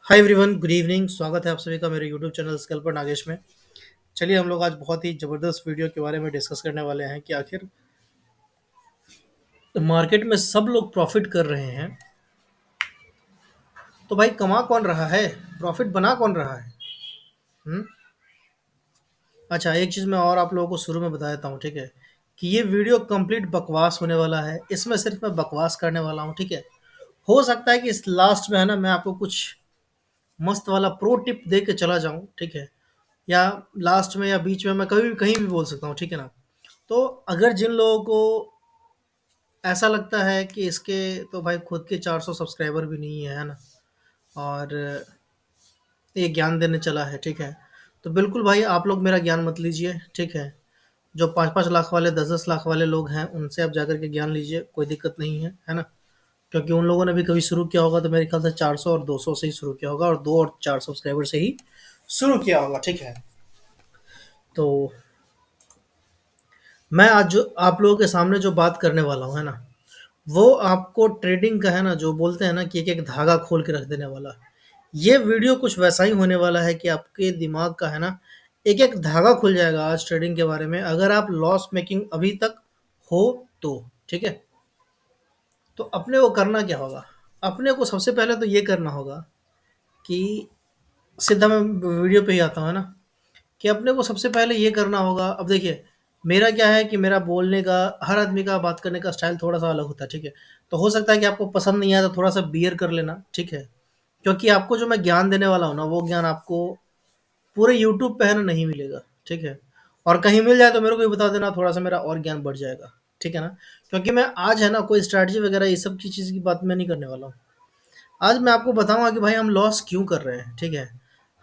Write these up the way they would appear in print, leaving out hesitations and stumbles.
Hi everyone, good evening. स्वागत है आप सभी का मेरे यूट्यूब चैनल स्कैल्पर नागेश में। चलिए हम लोग आज बहुत ही ज़बरदस्त वीडियो के बारे में डिस्कस करने वाले हैं कि आखिर मार्केट में सब लोग प्रॉफिट कर रहे हैं, तो भाई कमा कौन रहा है, प्रॉफिट बना कौन रहा है। हम्म। अच्छा, एक चीज़ मैं और आप लोगों को शुरू में बता देता हूँ, ठीक है, कि ये वीडियो कंप्लीट बकवास होने वाला है। इसमें सिर्फ मैं बकवास करने वाला हूँ, ठीक है। हो सकता है कि इस लास्ट में है ना, मैं आपको कुछ मस्त वाला प्रो टिप दे के चला जाऊँ, ठीक है, या लास्ट में या बीच में मैं कभी भी कहीं भी बोल सकता हूँ, ठीक है ना। तो अगर जिन लोगों को ऐसा लगता है कि इसके तो भाई खुद के 400 सब्सक्राइबर भी नहीं है ना, और ये ज्ञान देने चला है, ठीक है, तो बिल्कुल भाई आप लोग मेरा ज्ञान मत लीजिए, ठीक है। जो 5-5 लाख वाले 10-10 लाख वाले लोग हैं उनसे आप जाकर के ज्ञान लीजिए, कोई दिक्कत नहीं है ना। क्योंकि उन लोगों ने भी कभी शुरू किया होगा तो मेरे ख्याल से 400 और 200 से ही शुरू किया होगा, और 2 और 4 सब्सक्राइबर से ही शुरू किया होगा, ठीक है। तो मैं आज जो आप लोगों के सामने जो बात करने वाला हूँ, है ना, वो आपको ट्रेडिंग का है ना, जो बोलते हैं ना कि एक-एक धागा खोल के रख देने वाला। ये वीडियो कुछ वैसा ही होने वाला है कि आपके दिमाग का है ना, एक-एक धागा खुल जाएगा आज ट्रेडिंग के बारे में, अगर आप लॉस मेकिंग अभी तक हो तो, ठीक है? तो अपने को करना क्या होगा? अपने को सबसे पहले तो ये करना होगा कि सीधा मैं वीडियो पे ही आता हूँ, है ना? कि अपने को सबसे पहले ये करना होगा। अब देखिए, मेरा क्या है कि मेरा बोलने का, हर आदमी का बात करने का स्टाइल थोड़ा-सा अलग होता है, ठीक है? तो हो सकता है कि आपको पसंद नहीं आया तो थोड़ा-सा बियर कर लेना, ठीक है? क्योंकि आपको जो मैं ज्ञान देने वाला हूँ ना, वो ज्ञान आपको पूरे यूट्यूब पे है ना नहीं मिलेगा, ठीक है? और कहीं मिल जाए तो मेरे को भी बता देना, थोड़ा-सा मेरा और ज्ञान बढ़ जाएगा, ठीक है ना? क्योंकि मैं आज है ना कोई स्ट्रैटेजी वगैरह ये सब की चीज़ की बात मैं नहीं करने वाला हूँ। आज मैं आपको बताऊँगा कि भाई हम लॉस क्यों कर रहे हैं, ठीक है?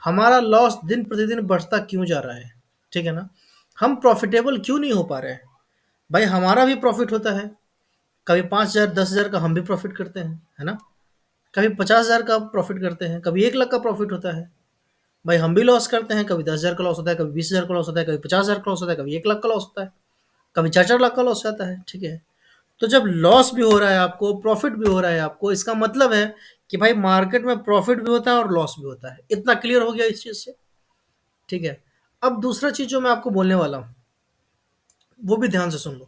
हमारा लॉस दिन-प्रतिदिन बढ़ता क्यों जा रहा है, ठीक है ना? हम प्रॉफ़िटेबल क्यों नहीं हो पा रहे हैं? भाई हमारा भी प्रॉफ़िट होता है, कभी 5,000 10,000 का हम भी प्रॉफ़िट करते हैं, है ना? कभी 50,000 का प्रॉफ़िट करते हैं, कभी 1 लाख का प्रॉफ़िट होता है। भाई हम भी लॉस करते हैं, कभी 10,000 का लॉस होता है, कभी 20,000 का लॉस होता है, कभी 50,000 का लॉस होता है, कभी 1 लाख का लॉस होता है, कभी 4-4 लाख का लॉस जाता है, ठीक है? तो जब लॉस भी हो रहा है आपको, प्रॉफ़िट भी हो रहा है आपको, इसका मतलब है कि भाई मार्केट में प्रॉफ़िट भी होता है और लॉस भी होता है। इतना क्लियर हो गया इस चीज़ से, ठीक है? अब दूसरा चीज़ जो मैं आपको बोलने वाला हूँ, वो भी ध्यान से सुन लो।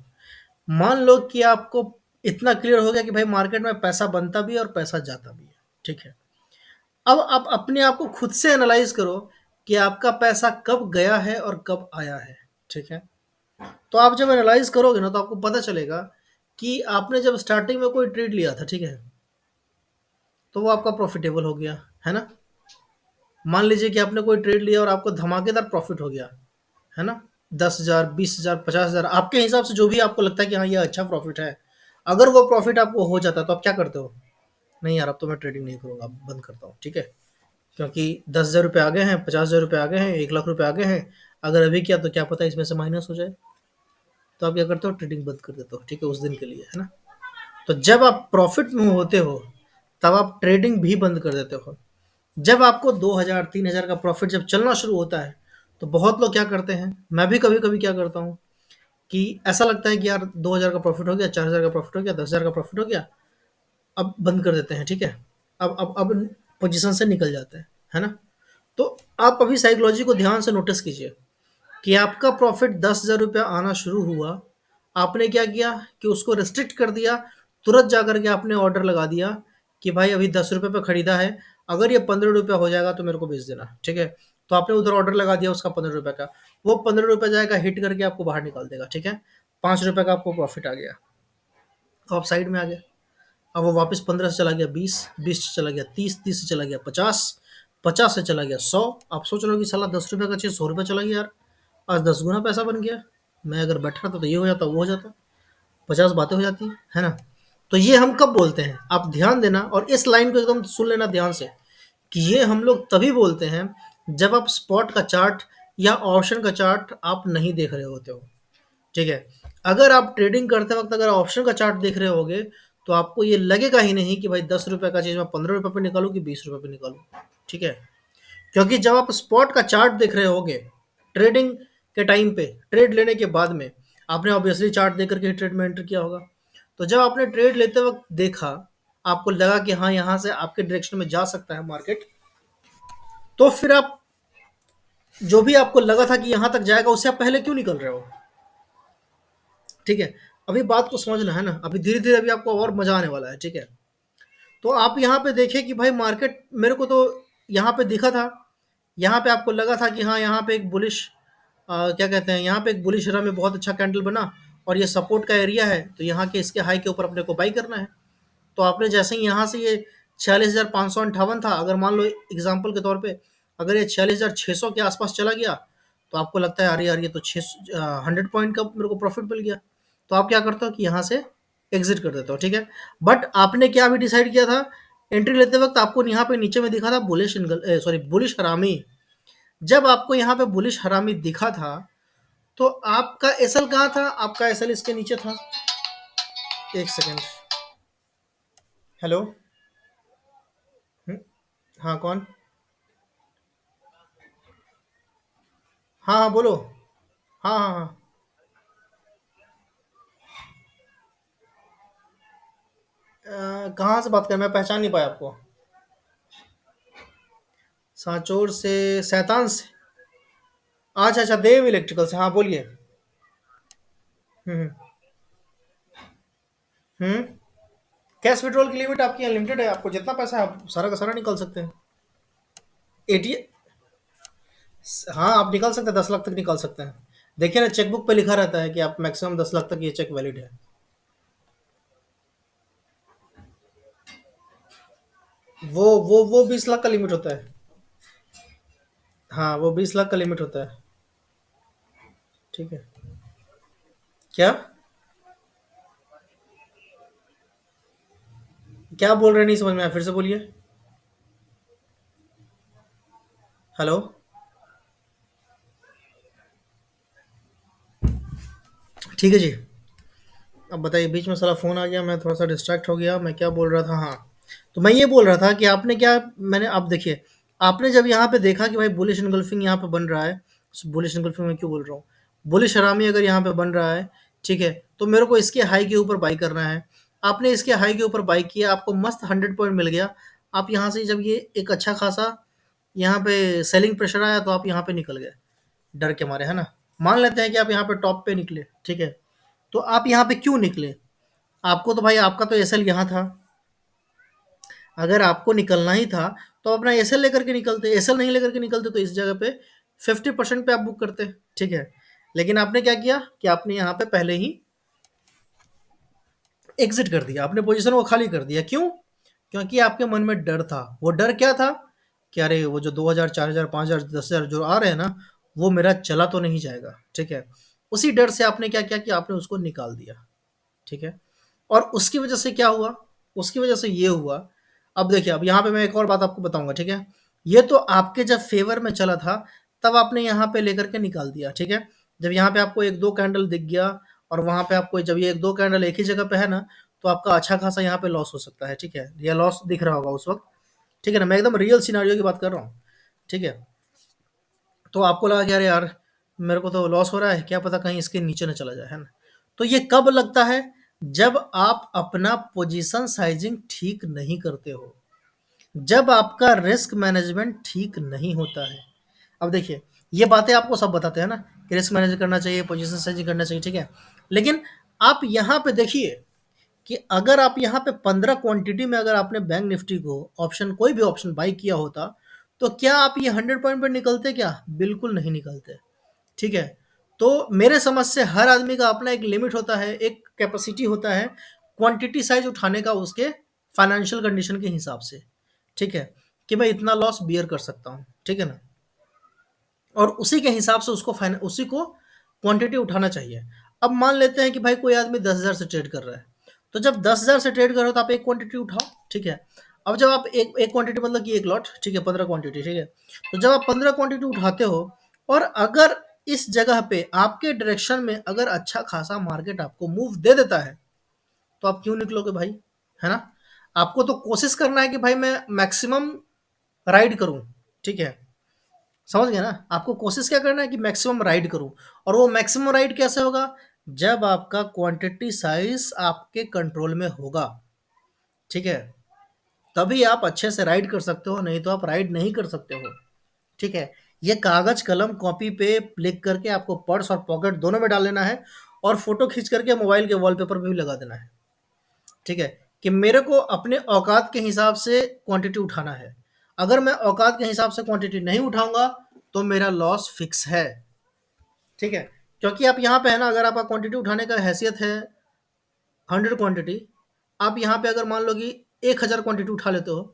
मान लो कि आपको इतना क्लियर हो गया कि भाई मार्केट में पैसा बनता भी है और पैसा जाता भी है, ठीक है? अब आप अपने आप को खुद से एनालाइज़ करो कि आपका पैसा कब गया है और कब आया है, ठीक है? तो आप जब एनालाइज़ करोगे ना तो आपको पता चलेगा कि आपने जब स्टार्टिंग में कोई ट्रेड लिया था, ठीक है? तो वो आपका प्रॉफ़िटेबल हो गया, है ना? मान लीजिए कि आपने कोई ट्रेड लिया और आपको धमाकेदार प्रॉफ़िट हो गया, है ना? 10,000 20,000 50,000 आपके हिसाब से जो भी आपको लगता है कि हाँ, ये अच्छा प्रॉफ़िट है। अगर वो प्रॉफ़िट आपको हो जाता है तो आप क्या करते हो? नहीं यार, अब तो मैं ट्रेडिंग नहीं करूँगा, अब बंद करता हूँ, ठीक है? क्योंकि 10,000 रुपए आ गए हैं, 50,000 रुपए आ गए हैं, 1 लाख रुपए आ गए हैं, अगर अभी किया तो क्या पता इसमें से माइनस हो जाए। तो आप क्या करते हो? ट्रेडिंग बंद कर देते हो, ठीक है? उस दिन के लिए, है ना? तो जब आप प्रॉफ़िट में होते हो, तब आप ट्रेडिंग भी बंद कर देते हो। जब आपको 2,000 3,000 का प्रॉफ़िट जब चलना शुरू होता है, तो बहुत लोग क्या करते हैं, मैं भी कभी-कभी क्या करता हूँ कि ऐसा लगता है कि यार 2,000 का प्रॉफ़िट हो गया, 4,000 का प्रॉफ़िट हो गया, 10,000 का प्रॉफ़िट हो गया, अब बंद कर देते हैं, ठीक है? अब पोज़ीशन से निकल जाते हैं, है ना? तो आप अभी साइकोलॉजी को ध्यान से नोटिस कीजिए कि आपका प्रॉफ़िट 10,000 रुपया आना शुरू हुआ, आपने क्या किया कि उसको रिस्ट्रिक्ट कर दिया, तुरंत जाकर के आपने ऑर्डर लगा दिया कि भाई अभी 10 रुपए पे खरीदा है, अगर ये 15 रुपया हो जाएगा तो मेरे को बेच देना, ठीक है? तो आपने उधर ऑर्डर लगा दिया उसका 15 रुपए का, वो 15 रुपए जाएगा हिट करके आपको बाहर निकाल देगा, ठीक है? 5 रुपए का आपको प्रॉफ़िट आ गया, तो आप साइड में आ गए। अब वो वापस 15 से चला गया 20, 20 से चला गया 30, 30 से चला गया 50, 50 से चला गया 100। आप सोच रहे हो कि साला 10 रुपए का चीज़ 100 रुपए चला गया यार, आज 10 गुना पैसा बन गया। मैं अगर बैठा रहता तो ये हो जाता, वो हो जाता, 50 बातें हो जाती, है ना? तो ये हम कब बोलते हैं? आप ध्यान देना और इस लाइन को एकदम सुन लेना ध्यान से कि ये हम लोग तभी बोलते हैं जब आप स्पॉट का चार्ट या ऑप्शन का चार्ट आप नहीं देख रहे होते हो, ठीक है? अगर आप ट्रेडिंग करते वक़्त अगर ऑप्शन का चार्ट देख रहे होगे, तो आपको ये लगेगा ही नहीं कि भाई 10 रुपए का चीज़ मैं 15 रुपए पे निकालूँ कि 20 रुपए पे निकालूँ, ठीक है? क्योंकि जब आप स्पॉट का चार्ट देख रहे होगे, ट्रेडिंग के टाइम पे, ट्रेड लेने के बाद में, आपने ऑब्वियसली चार्ट देख कर के ट्रेड में एंटर किया होगा। तो जब आपने ट्रेड लेते वक़्त देखा, आपको लगा कि हाँ, यहाँ से आपके डायरेक्शन में जा सकता है मार्केट, तो फिर आप जो भी आपको लगा था कि यहाँ तक जाएगा, उससे आप पहले क्यों निकल रहे हो? ठीक है? अभी बात को समझना है ना, अभी धीरे-धीरे अभी आपको और मज़ा आने वाला है, ठीक है? तो आप यहाँ पे देखिए कि भाई मार्केट मेरे को तो यहाँ पे दिखा था, यहाँ पे आपको लगा था कि हाँ, यहाँ पे एक बुलिश क्या कहते हैं, यहाँ पे एक बुलिश रन में बहुत अच्छा कैंडल बना और ये सपोर्ट का एरिया है, तो यहाँ के इसके हाई के ऊपर अपने को बाई करना है। तो आपने जैसे ही यहाँ से ये 46,558 था, अगर मान लो एग्जांपल के तौर पे, अगर ये 46,600 के आसपास चला गया, तो आपको लगता है अरे यार ये तो 100 पॉइंट का मेरे को प्रॉफिट मिल गया। तो आप क्या करते हो कि यहाँ से एग्जिट कर देते हो, ठीक है? बट आपने क्या भी डिसाइड किया था, एंट्री लेते वक्त आपको यहाँ पे नीचे में दिखा था बुलिश हरामी। जब आपको यहाँ पे बुलिश हरामी दिखा था, तो आपका एसएल कहाँ था? आपका एसएल इसके नीचे था। एक सेकेंड। हेलो। हम्म, हाँ कौन? हाँ हाँ बोलो। हाँ हाँ हाँ। कहाँ से बात कर, मैं पहचान नहीं पाया आपको। सांचौर से? सैतान से? अच्छा अच्छा, देव इलेक्ट्रिकल से, हाँ बोलिए। हम्म हम्म। कैश विड्रॉल की लिमिट आपकी अनलिमिटेड है, आपको जितना पैसा है आप सारा का सारा निकाल सकते हैं। एटीएम? हाँ आप निकाल सकते हैं, 10 लाख तक निकाल सकते हैं। देखिए ना, चेकबुक पे लिखा रहता है कि आप मैक्सिमम 10 लाख तक ये चेक वैलिड है। वो 20 लाख का लिमिट होता है। हाँ वो 20 लाख का लिमिट होता है। ठीक है। क्या? क्या बोल रहे हैं, नहीं समझ में आया, फिर से बोलिए। हेलो। ठीक है जी। अब बताइए, बीच में साला फ़ोन आ गया, मैं थोड़ा सा डिस्ट्रैक्ट हो गया, मैं क्या बोल रहा था, हाँ। तो मैं ये बोल रहा था कि आपने क्या, मैंने आप देखिए, आपने जब यहाँ पे देखा कि भाई बुलिश इनगल्फिंग यहाँ पे बन रहा है, बुलिश इनगल्फिंग मैं क्यों बोल रहा हूँ, बुलिश हरामी अगर यहाँ पे बन रहा है, ठीक है, तो मेरे को इसके हाई के ऊपर बाई करना है। आपने इसके हाई के ऊपर बाई किया, आपको मस्त 100 पॉइंट मिल गया। आप यहाँ से जब ये एक अच्छा खासा यहाँ पे सेलिंग प्रेशर आया, तो आप यहाँ पे निकल गए डर के मारे, है ना? मान लेते हैं कि आप यहाँ पे टॉप पे निकले, ठीक है? तो आप यहाँ पे क्यों निकले? आपको तो भाई आपका तो एसएल यहाँ था। अगर आपको निकलना ही था, तो अपना एसएल लेकर के निकलते। एसएल नहीं लेकर के निकलते तो इस जगह पे 50% पे आप बुक करते, ठीक है? लेकिन आपने क्या किया कि आपने यहाँ पे पहले ही एग्जिट कर दिया, आपने पोजीशन को खाली कर दिया। क्यों? क्योंकि आपके मन में डर था। वो डर क्या था कि अरे वो जो 2000 4000 5000 10,000 जो आ रहे हैं ना, वो मेरा चला तो नहीं जाएगा, ठीक है? उसी डर से आपने क्या किया कि आपने उसको निकाल दिया, ठीक है? और उसकी वजह से क्या हुआ? उसकी वजह से ये हुआ, अब देखिए, अब यहाँ पे मैं एक और बात आपको बताऊंगा, ठीक है? ये तो आपके जब फेवर में चला था, तब आपने यहाँ पे लेकर के निकाल दिया, ठीक है? जब यहाँ पे आपको एक दो कैंडल दिख गया, और वहां पे आपको जब ये एक दो कैंडल एक ही जगह पे है ना, तो आपका अच्छा खासा यहाँ पे लॉस हो सकता है, ठीक है? या लॉस दिख रहा होगा उस वक्त, ठीक है ना? मैं एकदम रियल सिनारियो की बात कर रहा हूँ, ठीक है? तो आपको लगा कि अरे यार, मेरे को तो लॉस हो रहा है, क्या पता कहीं इसके नीचे ना चला जाए, है ना? तो ये कब लगता है? जब आप अपना पोजीशन साइजिंग ठीक नहीं करते हो, जब आपका रिस्क मैनेजमेंट ठीक नहीं होता है। अब देखिए, ये बातें आपको सब बताते हैं ना कि रिस्क मैनेज करना चाहिए, पोजीशन साइजिंग करना चाहिए, ठीक है? लेकिन आप यहाँ पे देखिए कि अगर आप यहाँ पे 15 क्वांटिटी में अगर आपने बैंक निफ्टी को ऑप्शन, कोई भी ऑप्शन बाई किया होता, तो क्या आप ये 100 पॉइंट पर निकलते? क्या बिल्कुल नहीं निकलते, ठीक है? तो मेरे समझ से हर आदमी का अपना एक लिमिट होता है, एक कैपेसिटी होता है क्वांटिटी साइज उठाने का, उसके फाइनेंशियल कंडीशन के हिसाब से, ठीक है? कि मैं इतना लॉस बियर कर सकता हूँ, ठीक है ना? और उसी के हिसाब से उसी को क्वांटिटी उठाना चाहिए। अब मान लेते हैं कि भाई कोई आदमी 10,000 से ट्रेड कर रहा है, तो जब 10,000 से ट्रेड कर रहे हो तो आप एक क्वांटिटी उठाओ, ठीक है? अब जब आप एक एक क्वांटिटी मतलब कि एक लॉट, ठीक है, 15 क्वांटिटी, ठीक है? तो जब आप 15 क्वांटिटी उठाते हो, और अगर इस जगह पे आपके डायरेक्शन में अगर अच्छा खासा मार्केट आपको मूव दे देता है, तो आप क्यों निकलोगे भाई, है ना? आपको तो कोशिश करना है कि भाई मैं मैक्सिमम राइड करूं, ठीक है? समझ गए ना? आपको कोशिश क्या करना है कि मैक्सिमम राइड करूँ। और वो मैक्सिमम राइड कैसे होगा? जब आपका क्वांटिटी साइज़ आपके कंट्रोल में होगा, ठीक है? तभी आप अच्छे से राइड कर सकते हो, नहीं तो आप राइड नहीं कर सकते हो, ठीक है? ये कागज़, कलम, कॉपी पे लिख करके आपको पर्स और पॉकेट दोनों में डाल लेना है और फ़ोटो खींच करके मोबाइल के वॉलपेपर पे भी लगा देना है, ठीक है? कि मेरे को अपने औकात के हिसाब से क्वांटिटी उठाना है। अगर मैं औकात के हिसाब से क्वांटिटी नहीं उठाऊँगा, तो मेरा लॉस फिक्स है, ठीक है? क्योंकि आप यहाँ पे है ना, अगर आपका क्वांटिटी उठाने का हैसियत है 100 क्वांटिटी, आप यहाँ पे अगर मान लो कि 1000 क्वांटिटी उठा लेते हो,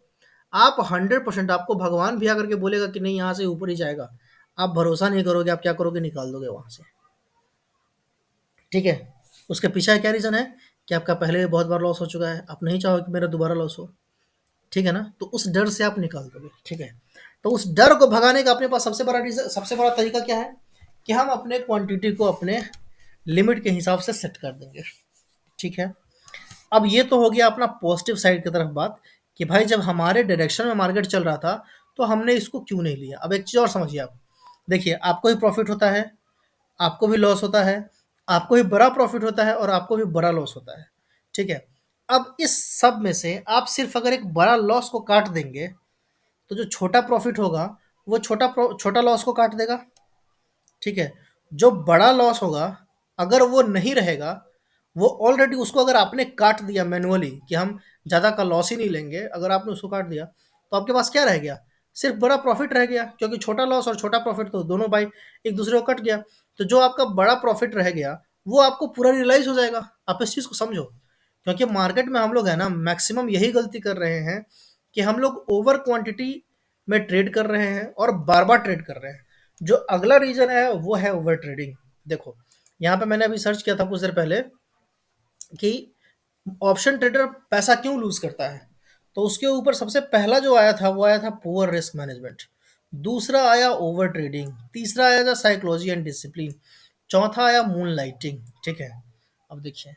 आप 100% आपको भगवान भी आकर के बोलेगा कि नहीं यहाँ से ऊपर ही जाएगा, आप भरोसा नहीं करोगे, आप क्या करोगे, निकाल दोगे वहाँ से, ठीक है? उसके पीछे क्या रीज़न है कि आपका पहले भी बहुत बार लॉस हो चुका है, आप नहीं चाहोगे कि मेरा दोबारा लॉस हो, ठीक है ना? तो उस डर से आप निकाल दोगे, ठीक है? तो उस डर को भगाने का अपने पास सबसे बड़ा तरीका क्या है कि हम अपने क्वांटिटी को अपने लिमिट के हिसाब से सेट कर देंगे, ठीक है? अब ये तो हो गया अपना पॉजिटिव साइड की तरफ बात कि भाई जब हमारे डायरेक्शन में मार्केट चल रहा था, तो हमने इसको क्यों नहीं लिया। अब एक चीज़ और समझिए आप, देखिए आपको भी प्रॉफिट होता है, आपको भी लॉस होता है, आपको भी बड़ा प्रॉफिट होता है और आपको भी बड़ा लॉस होता है, ठीक है? अब इस सब में से आप सिर्फ अगर एक बड़ा लॉस को काट देंगे, तो जो छोटा प्रॉफिट होगा वो छोटा लॉस को काट देगा, ठीक है? जो बड़ा लॉस होगा, अगर वो नहीं रहेगा, वो ऑलरेडी उसको अगर आपने काट दिया मैनुअली कि हम ज़्यादा का लॉस ही नहीं लेंगे, अगर आपने उसको काट दिया, तो आपके पास क्या रह गया? सिर्फ बड़ा प्रॉफिट रह गया, क्योंकि छोटा लॉस और छोटा प्रॉफिट तो दोनों बाई एक दूसरे को कट गया। तो जो आपका बड़ा प्रॉफिट रह गया, वो आपको पूरा रियलाइज़ हो जाएगा। आप इस चीज़ को समझो, क्योंकि मार्केट में हम लोग है ना मैक्सिमम यही गलती कर रहे हैं कि हम लोग ओवर क्वांटिटी में ट्रेड कर रहे हैं और बार-बार ट्रेड कर रहे हैं। जो अगला रीज़न है वो है ओवर ट्रेडिंग। देखो, यहाँ पे मैंने अभी सर्च किया था कुछ देर पहले कि ऑप्शन ट्रेडर पैसा क्यों लूज़ करता है? तो उसके ऊपर सबसे पहला जो आया था वो आया था पुअर रिस्क मैनेजमेंट, दूसरा आया ओवर ट्रेडिंग, तीसरा आया था साइकोलॉजी एंड डिसिप्लिन, चौथा आया मून लाइटिंग, ठीक है? अब देखिए,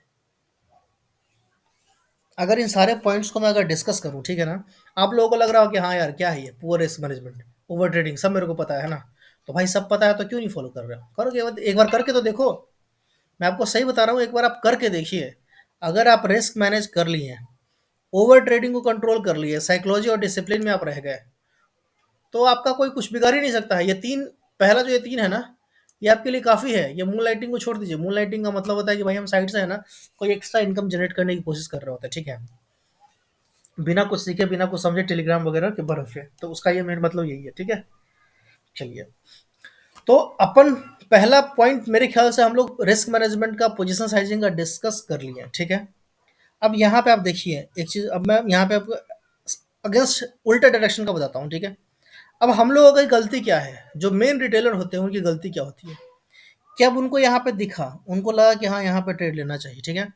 अगर इन सारे पॉइंट्स को मैं अगर डिस्कस करूँ, ठीक है ना? आप लोगों को लग रहा हो कि हाँ यार क्या है ये poor risk management, over trading सब मेरे को पता है ना? तो भाई सब पता है तो क्यों नहीं फॉलो कर रहे हो? करोगे, एक बार करके तो देखो। मैं आपको सही बता रहा हूँ, एक बार आप करके देखिए। अगर आप रिस्क मैनेज कर लिए, ओवर ट्रेडिंग को कंट्रोल कर लिए, साइकोलॉजी और डिसिप्लिन में आप रह गए, तो आपका कोई कुछ बिगाड़ ही नहीं सकता है। ये तीन, पहला जो ये तीन है ना, ये आपके लिए काफ़ी है। ये मून लाइटिंग को छोड़ दीजिए। मून लाइटिंग का मतलब होता है कि भाई हम साइड से है ना कोई एक्स्ट्रा इनकम जनरेट करने की कोशिश कर रहे होते हैं, ठीक है? बिना कुछ सीखे, बिना कुछ समझे टेलीग्राम वगैरह के भरोसे, तो उसका ये मेन मतलब यही है, ठीक है? चलिए, तो अपन पहला पॉइंट मेरे ख्याल से हम लोग रिस्क मैनेजमेंट का, पोजीशन साइजिंग का डिस्कस कर लिए हैं, ठीक है? अब यहाँ पे आप देखिए एक चीज़, अब मैं यहाँ पे आपको अगेंस्ट उल्टा डायरेक्शन का बताता हूँ, ठीक है? अब हम लोगों की गलती क्या है, जो मेन रिटेलर होते हैं उनकी गलती क्या होती है कि अब उनको यहाँ पे दिखा, उनको लगा कि हाँ यहाँ पे ट्रेड लेना चाहिए, ठीक है?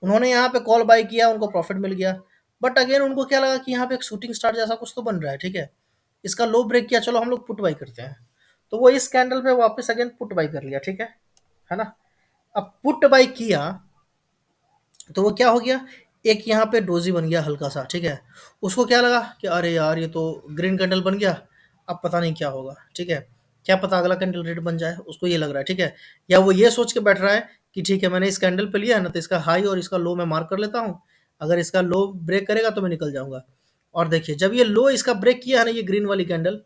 उन्होंने यहाँ पे कॉल बाय किया, उनको प्रॉफिट मिल गया, बट अगेन उनको क्या लगा कि यहाँ पे एक शूटिंग स्टार जैसा कुछ तो बन रहा है, ठीक है? इसका लो ब्रेक किया, चलो हम लोग पुट बाय करते हैं, तो वो इस कैंडल पे वापस अगेन पुट बाय कर लिया, ठीक है ना? अब पुट बाय किया तो वो क्या हो गया, एक यहाँ पे डोजी बन गया हल्का सा, ठीक है? उसको क्या लगा कि अरे यार ये तो ग्रीन कैंडल बन गया, अब पता नहीं क्या होगा, ठीक है? क्या पता अगला कैंडल रेड बन जाए, उसको ये लग रहा है, ठीक है? या वो ये सोच के बैठ रहा है कि ठीक है मैंने इस कैंडल पे लिया है ना, तो इसका हाई और इसका लो मैं मार्क कर लेता हूँ, अगर इसका लो ब्रेक करेगा तो मैं निकल जाऊंगा। और देखिए जब ये लो इसका ब्रेक किया है ना, ये ग्रीन वाली कैंडल,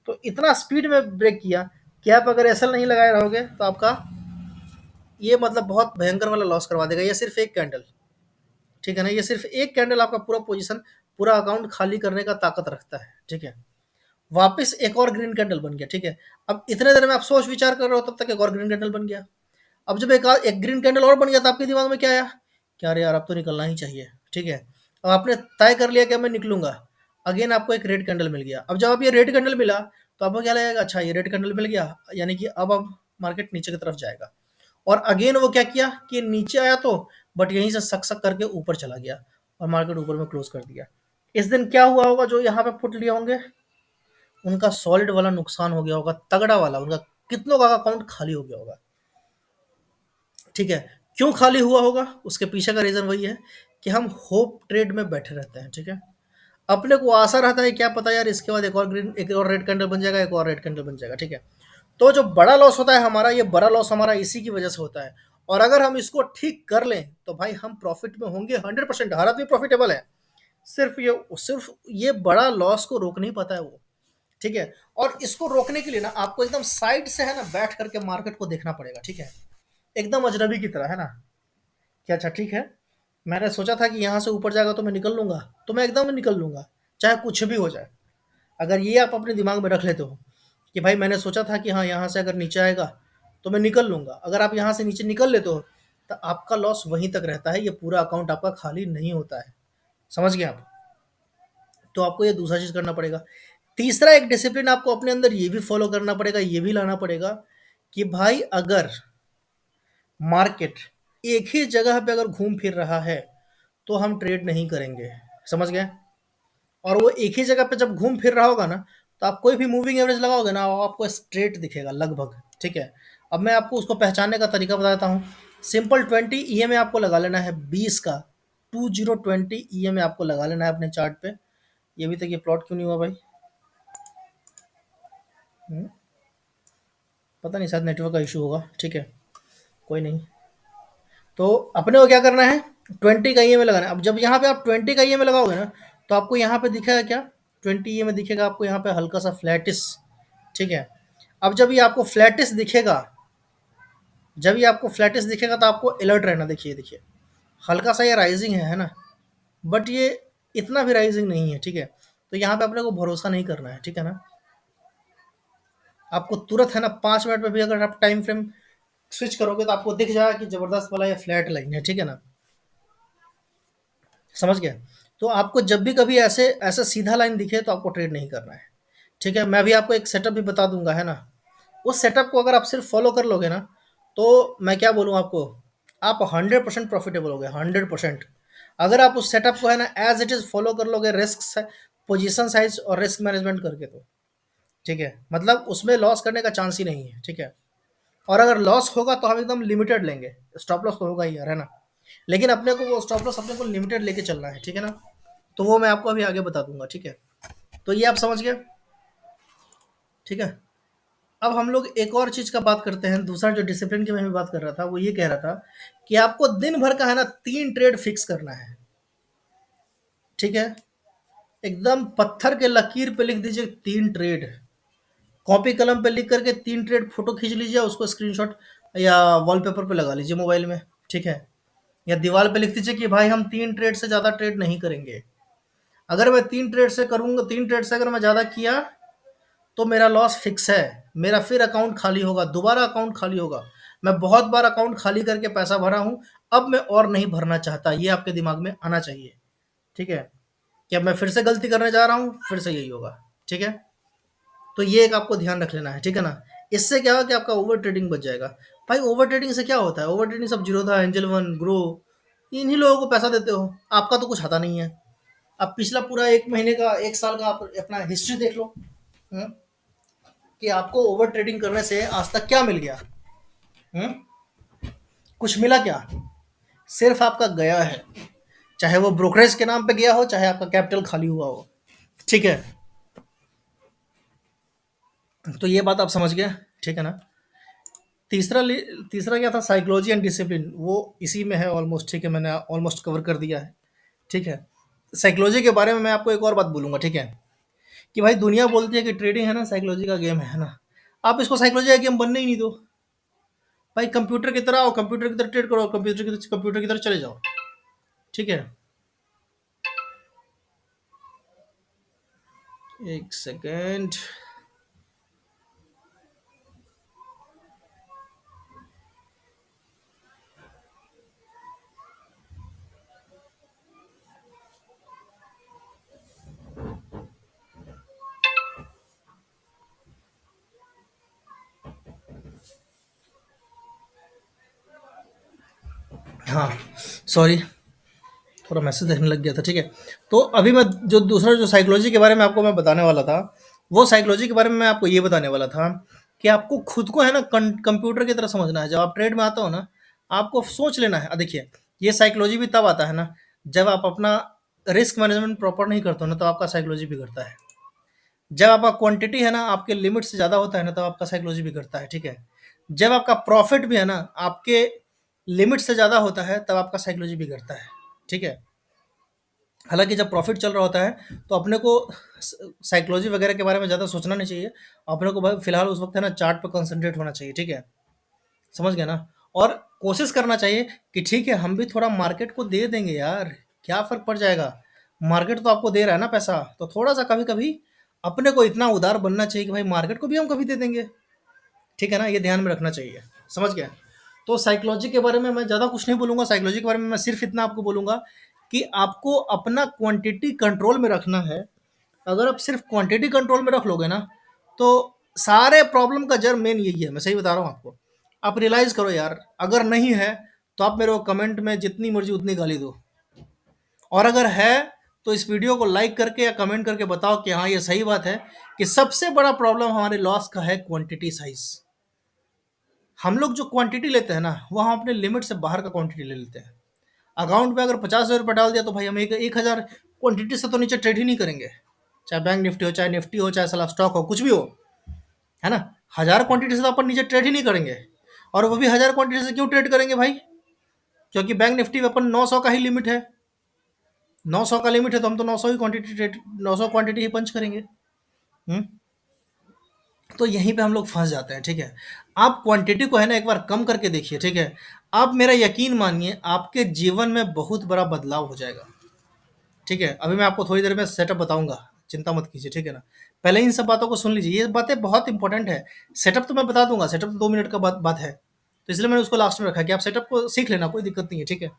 तो इतना स्पीड में ब्रेक किया कि आप अगर एसएल नहीं लगाए रहोगे तो आपका ये मतलब बहुत भयंकर वाला लॉस करवा देगा। ये सिर्फ एक कैंडल, ठीक है ना? ये सिर्फ एक कैंडल आपका पूरा पोजीशन, पूरा अकाउंट खाली करने का ताकत रखता है, ठीक है? वापस एक और ग्रीन कैंडल बन गया, ठीक है? अब इतने देर में आप सोच विचार कर रहे हो, तब तक एक और ग्रीन कैंडल बन गया। अब जब एक ग्रीन कैंडल और बन गया, तो आपके दिमाग में क्या आया कि अरे यार अब तो निकलना ही चाहिए, ठीक है? अब आपने तय कर लिया कि मैं निकलूंगा, अगेन आपको एक रेड कैंडल मिल गया। अब जब आप ये रेड कैंडल मिला, तो आपको क्या लगेगा, अच्छा ये रेड कैंडल मिल गया, यानी कि अब मार्केट नीचे की तरफ जाएगा। और अगेन वो क्या किया कि नीचे आया तो, बट यहीं से सक सक करके ऊपर चला गया और मार्केट ऊपर में क्लोज कर दिया। इस दिन क्या हुआ होगा, जो यहाँ पे पुट लिए होंगे उनका सॉलिड वाला नुकसान हो गया होगा, तगड़ा वाला, उनका कितनों का अकाउंट खाली हो गया होगा, ठीक है? क्यों खाली हुआ होगा, उसके पीछे का रीजन वही है कि हम होप ट्रेड में बैठे रहते हैं, ठीक है? अपने को आशा रहता है क्या पता यार इसके बाद एक और रेड कैंडल बन जाएगा, एक और रेड कैंडल बन जाएगा, ठीक है? तो जो बड़ा लॉस होता है हमारा, ये बड़ा लॉस हमारा इसी की वजह से होता है। और अगर हम इसको ठीक कर लें तो भाई हम प्रॉफिट में होंगे 100%। हर आदमी प्रॉफिटेबल है, सिर्फ ये बड़ा लॉस को रोक नहीं पाता है वो। ठीक है? और इसको रोकने के लिए ना आपको एकदम साइड से है ना बैठ करके मार्केट को देखना पड़ेगा, ठीक है? एकदम अजनबी की तरह, है ना? कि अच्छा ठीक है, मैंने सोचा था कि यहाँ से ऊपर जाएगा तो मैं निकल लूँगा, तो मैं एकदम निकल लूँगा, चाहे कुछ भी हो जाए। अगर ये आप अपने दिमाग में रख लेते हो कि भाई मैंने सोचा था कि हाँ, यहाँ से अगर नीचे आएगा तो मैं निकल लूँगा। अगर आप यहाँ से नीचे निकल लेते हो तो आपका लॉस वहीं तक रहता है, ये पूरा अकाउंट आपका खाली नहीं होता है। समझ गए आप? तो आपको ये दूसरा चीज़ करना पड़ेगा। तीसरा एक डिसिप्लिन आपको अपने अंदर ये भी फ़ॉलो करना पड़ेगा, ये भी लाना पड़ेगा कि भाई अगर मार्केट एक ही जगह पे अगर घूम फिर रहा है, तो हम ट्रेड नहीं करेंगे। समझ गए? और वो एक ही जगह पे जब घूम फिर रहा होगा ना, तो आप कोई भी मूविंग एवरेज लगाओगे ना, वो आपको स्ट्रेट दिखेगा लगभग, ठीक है? अब मैं आपको उसको पहचानने का तरीका बताता हूँ। सिंपल 20 ईएमए आपको लगा लेना है 20 का, 2020 ईएमए आपको लगा लेना है अपने चार्ट पे। ये अभी तक ये प्लॉट क्यों नहीं हुआ भाई? हम्म, पता नहीं, शायद नेटवर्क का इशू होगा, ठीक है, कोई नहीं। तो अपने को क्या करना है, 20 का ईएमए लगाना है। अब जब यहाँ पे आप 20 का ईएमए लगाओगे ना, तो आपको यहाँ पे दिखेगा क्या, 20 ईएमए दिखेगा आपको यहाँ पे हल्का सा फ्लैटिस, ठीक है? अब जब ये आपको फ्लैटिस दिखेगा, जब ये आपको फ्लैटिस दिखेगा तो आपको अलर्ट रहना। देखिए देखिए, हल्का सा ये राइजिंग है ना, बट ये इतना भी राइजिंग नहीं है, ठीक है? तो यहाँ पे अपने को भरोसा नहीं करना है, ठीक है ना? आपको तुरंत है ना 5 मिनट में भी अगर आप टाइम फ्रेम स्विच करोगे तो आपको दिख जाएगा कि जबरदस्त वाला ये फ्लैट लाइन है, ठीक है ना? समझ गए? तो आपको जब भी कभी ऐसे ऐसा सीधा लाइन दिखे तो आपको ट्रेड नहीं करना है, ठीक है? मैं भी आपको एक सेटअप भी बता दूंगा, है ना? उस सेटअप को अगर आप सिर्फ फॉलो कर लोगे ना, तो मैं क्या बोलूँ आपको, आप 100% प्रॉफिटेबल हो गए, 100%। अगर आप उस सेटअप को है ना एज इट इज़ फॉलो कर लोगे, रिस्क, पोजीशन साइज और रिस्क मैनेजमेंट करके, तो ठीक है, मतलब उसमें लॉस करने का चांस ही नहीं है, ठीक है? और अगर लॉस होगा तो हम एकदम लिमिटेड लेंगे, स्टॉप लॉस तो होगा ही यार, है ना? लेकिन अपने को वो स्टॉप लॉस अपने को लिमिटेड लेके चलना है, ठीक है ना? तो वो मैं आपको अभी आगे बता दूंगा, ठीक है? तो ये आप समझ गए, ठीक है? अब हम लोग एक और चीज़ का बात करते हैं। दूसरा जो डिसिप्लिन की मैं भी बात कर रहा था, वो ये कह रहा था कि आपको दिन भर का है ना 3 ट्रेड फिक्स करना है, ठीक है? एकदम पत्थर के लकीर पे लिख दीजिए 3 ट्रेड, कॉपी कलम पे लिख करके 3 ट्रेड फोटो खींच लीजिए, उसको स्क्रीनशॉट या वॉलपेपर पे लगा लीजिए मोबाइल में, ठीक है? या दीवार पे लिख दीजिए कि भाई हम 3 ट्रेड से ज़्यादा ट्रेड नहीं करेंगे। अगर मैं 3 ट्रेड से करूँगा, 3 ट्रेड से अगर मैं ज़्यादा किया तो मेरा लॉस फिक्स है, मेरा फिर अकाउंट खाली होगा, दोबारा अकाउंट खाली होगा। मैं बहुत बार अकाउंट खाली करके पैसा भरा हूँ, अब मैं और नहीं भरना चाहता, ये आपके दिमाग में आना चाहिए, ठीक है? कि अब मैं फिर से गलती करने जा रहा हूँ, फिर से यही होगा, ठीक है? तो ये एक आपको ध्यान रख लेना है, ठीक है ना? इससे क्या होगा कि आपका ओवर ट्रेडिंग बच जाएगा। भाई ओवर ट्रेडिंग से क्या होता है, ओवर ट्रेडिंग सब जीरोधा, एंजल वन, ग्रो, इन्हीं लोगों को पैसा देते हो, आपका तो कुछ आता नहीं है। अब पिछला पूरा 1 महीने का, 1 साल का आप अपना हिस्ट्री देख लो, हम्म, कि आपको ओवर ट्रेडिंग करने से आज तक क्या मिल गया? हम्म, कुछ मिला क्या? सिर्फ आपका गया है, चाहे वो ब्रोकरेज के नाम पे गया हो, चाहे आपका कैपिटल खाली हुआ हो, ठीक है? तो ये बात आप समझ गए, ठीक है ना? तीसरा क्या था, साइकोलॉजी एंड डिसिप्लिन, वो इसी में है ऑलमोस्ट, ठीक है? मैंने ऑलमोस्ट कवर कर दिया है, ठीक है? साइकोलॉजी के बारे में मैं आपको एक और बात बोलूंगा, ठीक है? कि भाई दुनिया बोलती है कि ट्रेडिंग है ना साइकोलॉजी का गेम है ना, आप इसको साइकोलॉजी का गेम बनने ही नहीं दो। भाई कंप्यूटर की तरह आओ, कंप्यूटर की तरह ट्रेड करो, कंप्यूटर की तरह चले जाओ, ठीक है? एक सेकेंड। हाँ, सॉरी, थोड़ा मैसेज देखने लग गया था, ठीक है? तो अभी मैं जो दूसरा जो साइकोलॉजी के बारे में आपको मैं बताने वाला था, वो साइकोलॉजी के बारे में मैं आपको ये बताने वाला था कि आपको खुद को है ना कंप्यूटर की तरह समझना है। जब आप ट्रेड में आता हो ना, आपको सोच लेना है। देखिए, ये साइकोलॉजी भी तब आता है ना, जब आप अपना रिस्क मैनेजमेंट प्रॉपर नहीं करते हो ना, तो आपका साइकोलॉजी बिगड़ता है। जब आपका क्वांटिटी है ना आपके लिमिट से ज़्यादा होता है ना, तब आपका साइकोलॉजी बिगड़ता है, ठीक है? जब आपका प्रॉफिट भी है ना आपके लिमिट से ज़्यादा होता है, तब आपका साइकोलॉजी बिगड़ता है, ठीक है? हालाँकि जब प्रॉफ़िट चल रहा होता है, तो अपने को साइकोलॉजी वगैरह के बारे में ज़्यादा सोचना नहीं चाहिए। अपने को भाई फ़िलहाल उस वक़्त है ना चार्ट पे कंसंट्रेट होना चाहिए, ठीक है? समझ गए ना? और कोशिश करना चाहिए कि ठीक है, हम भी थोड़ा मार्केट को दे देंगे यार, क्या फ़र्क पड़ जाएगा? मार्केट तो आपको दे रहा है ना पैसा, तो थोड़ा-सा कभी-कभी अपने को इतना उदार बनना चाहिए कि भाई मार्केट को भी हम कभी दे देंगे, ठीक है ना? ये ध्यान में रखना चाहिए, समझ गए? तो साइकोलॉजी के बारे में मैं ज़्यादा कुछ नहीं बोलूँगा, साइकोलॉजी के बारे में मैं सिर्फ़ इतना आपको बोलूँगा कि आपको अपना क्वांटिटी कंट्रोल में रखना है। अगर आप सिर्फ़ क्वांटिटी कंट्रोल में रख लोगे ना, तो सारे प्रॉब्लम का जड़ मेन यही है, मैं सही बता रहा हूँ आपको। आप रियलाइज़ करो यार, अगर नहीं है, तो आप मेरे को कमेंट में जितनी मर्ज़ी उतनी गाली दो, और अगर है, तो इस वीडियो को लाइक करके या कमेंट करके बताओ कि हाँ, ये सही बात है कि सबसे बड़ा प्रॉब्लम हमारे लॉस का है क्वांटिटी साइज़। हम लोग जो क्वांटिटी लेते हैं ना, वो हम अपने लिमिट से बाहर का क्वांटिटी ले लेते हैं। अकाउंट में अगर 50,000 रुपये डाल दिया, तो भाई हम एक 1,000 क्वांटिटी से तो नीचे ट्रेड ही नहीं करेंगे। चाहे बैंक निफ्टी हो, चाहे निफ्टी हो, चाहे साला स्टॉक हो, कुछ भी हो, है ना? 1000 क्वांटिटी से तो अपन नीचे ट्रेड ही नहीं करेंगे। और वो भी 1000 क्वांटिटी से क्यों ट्रेड करेंगे भाई? क्योंकि बैंक निफ्टी में अपन 900 का ही लिमिट है। 900 का लिमिट है, तो हम तो 900 ही क्वांटिटी ट्रेड, 900 क्वांटिटी ही पंच करेंगे। हम्म। तो यहीं पे हम लोग फंस जाते हैं, ठीक है? आप क्वांटिटी को है ना एक बार कम करके देखिए, ठीक है? आप मेरा यकीन मानिए, आपके जीवन में बहुत बड़ा बदलाव हो जाएगा। ठीक है? अभी मैं आपको थोड़ी देर में सेटअप बताऊँगा, चिंता मत कीजिए, ठीक है ना? पहले इन सब बातों को सुन लीजिए, ये बातें बहुत इंपॉर्टेंट है। सेटअप तो मैं बता दूँगा, सेटअप तो 2 मिनट का बात बात है। तो इसलिए मैंने उसको लास्ट में रखा है कि आप सेटअप को सीख लेना, कोई दिक्कत नहीं है, ठीक है?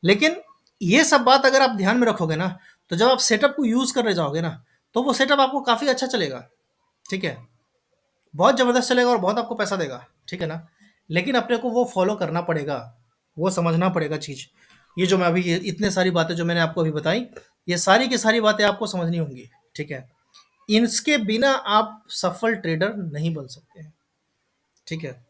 लेकिन ये सब बात अगर आप ध्यान में रखोगे ना, तो जब आप सेटअप को यूज़ करने जाओगे ना, तो वो सेटअप आपको काफ़ी अच्छा चलेगा, ठीक है? बहुत ज़बरदस्त चलेगा और बहुत आपको पैसा देगा, ठीक है ना? लेकिन अपने को वो फ़ॉलो करना पड़ेगा, वो समझना पड़ेगा चीज़। ये जो मैं अभी ये इतने सारी बातें जो मैंने आपको अभी बताई, ये सारी की सारी बातें आपको समझनी होंगी, ठीक है? इनके बिना आप सफल ट्रेडर नहीं बन सकते हैं, ठीक है?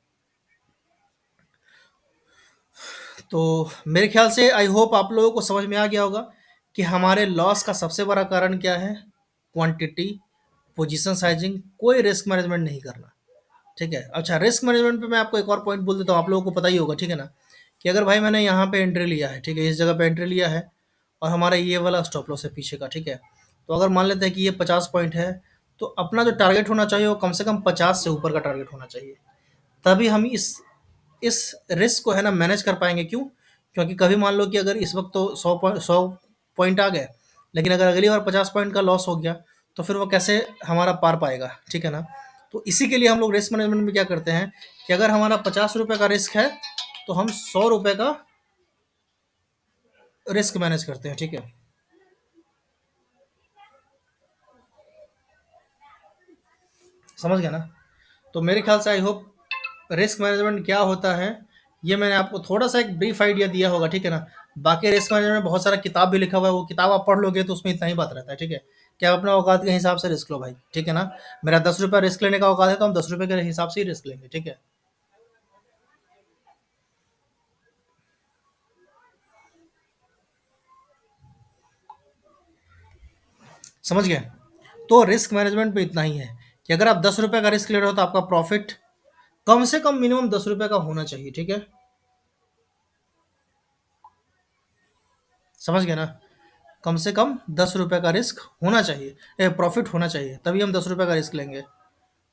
तो मेरे ख्याल से आई होप आप लोगों को समझ में आ गया होगा कि हमारे लॉस का सबसे बड़ा कारण क्या है? क्वांटिटी, पोजीशन साइजिंग, कोई रिस्क मैनेजमेंट नहीं करना। ठीक है? अच्छा, रिस्क मैनेजमेंट पे मैं आपको एक और पॉइंट बोल देता हूँ, आप लोगों को पता ही होगा, ठीक है ना? कि अगर भाई मैंने यहाँ पे एंट्री लिया है, ठीक है? इस जगह पे एंट्री लिया है और हमारा ये वाला स्टॉप लॉस है पीछे का, ठीक है? तो अगर मान लेते हैं कि ये 50 पॉइंट है, तो अपना जो टारगेट होना चाहिए वो कम से कम 50 से ऊपर का टारगेट होना चाहिए। तभी हम इस रिस्क को है ना मैनेज कर पाएँगे, क्यों? क्योंकि कभी मान लो कि अगर इस वक़्त तो 100 पॉइंट आ गए, लेकिन अगर अगली बार 50 पॉइंट का लॉस हो गया, तो फिर वो कैसे हमारा पार पाएगा, ठीक है ना? तो इसी के लिए हम लोग रिस्क मैनेजमेंट में क्या करते हैं कि अगर हमारा ₹50 का रिस्क है, तो हम ₹100 का रिस्क मैनेज करते हैं, ठीक है? समझ गए ना? तो मेरे ख्याल से आई होप रिस्क मैनेजमेंट क्या होता है, ये मैंने आपको थोड़ा-सा एक ब्रीफ आइडिया दिया होगा, ठीक है ना? बाकी रिस्क मैनेजमेंट में बहुत सारा किताब भी लिखा हुआ है, वो किताब आप पढ़ लोगे तो उसमें इतना ही बात रहता है, ठीक है? कि आप अपना औकात के हिसाब से रिस्क लो भाई, ठीक है ना? मेरा ₹10 रिस्क लेने का औकात है, तो हम ₹10 के हिसाब से ही रिस्क लेंगे, ठीक है? समझ गए? तो रिस्क मैनेजमेंट में इतना ही है कि अगर आप ₹10 का रिस्क ले रहे हो, तो आपका प्रॉफ़िट कम से कम मिनिमम ₹10 का होना चाहिए, ठीक है? समझ गए ना? कम से कम ₹10 का रिस्क होना चाहिए, प्रॉफ़िट होना चाहिए, तभी हम ₹10 का रिस्क लेंगे,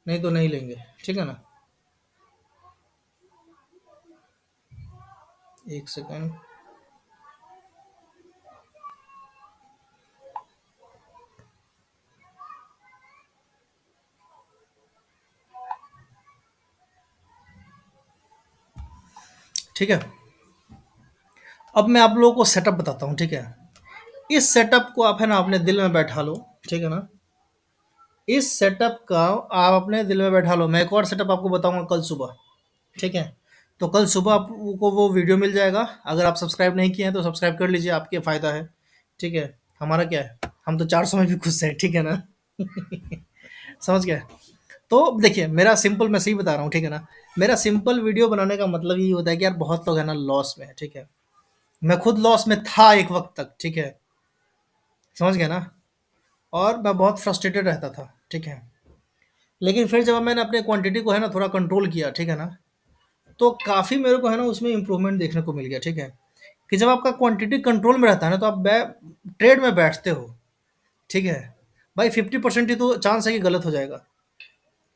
नहीं तो नहीं लेंगे, ठीक है ना? 1 सेकंड। ठीक है? अब मैं आप लोगों को सेटअप बताता हूँ, ठीक है? इस सेटअप को आप है ना अपने दिल में बैठा लो, ठीक है ना? इस सेटअप का आप अपने दिल में बैठा लो। मैं एक और सेटअप आपको बताऊँगा कल सुबह, ठीक है? तो कल सुबह आपको वो वीडियो मिल जाएगा। अगर आप सब्सक्राइब नहीं किए हैं तो सब्सक्राइब कर लीजिए, आपके फ़ायदा है, ठीक है? हमारा क्या है, हम तो 400 में भी खुश हैं, ठीक है ना? समझ गए? तो देखिए, मेरा सिंपल, मैं सही बता रहा हूँ, ठीक है ना? मेरा सिंपल वीडियो बनाने का मतलब यही होता है कि यार बहुत लोग है ना लॉस में है, ठीक है? मैं खुद लॉस में था एक वक़्त तक, ठीक है? समझ गए ना? और मैं बहुत फ्रस्ट्रेटेड रहता था, ठीक है? लेकिन फिर जब मैंने अपने क्वांटिटी को है ना थोड़ा कंट्रोल किया, ठीक है ना? तो काफ़ी मेरे को है ना उसमें इम्प्रूवमेंट देखने को मिल गया, ठीक है? कि जब आपका क्वांटिटी कंट्रोल में रहता है ना, तो आप ट्रेड में बैठते हो, ठीक है भाई, 50% ही तो चांस है कि गलत हो जाएगा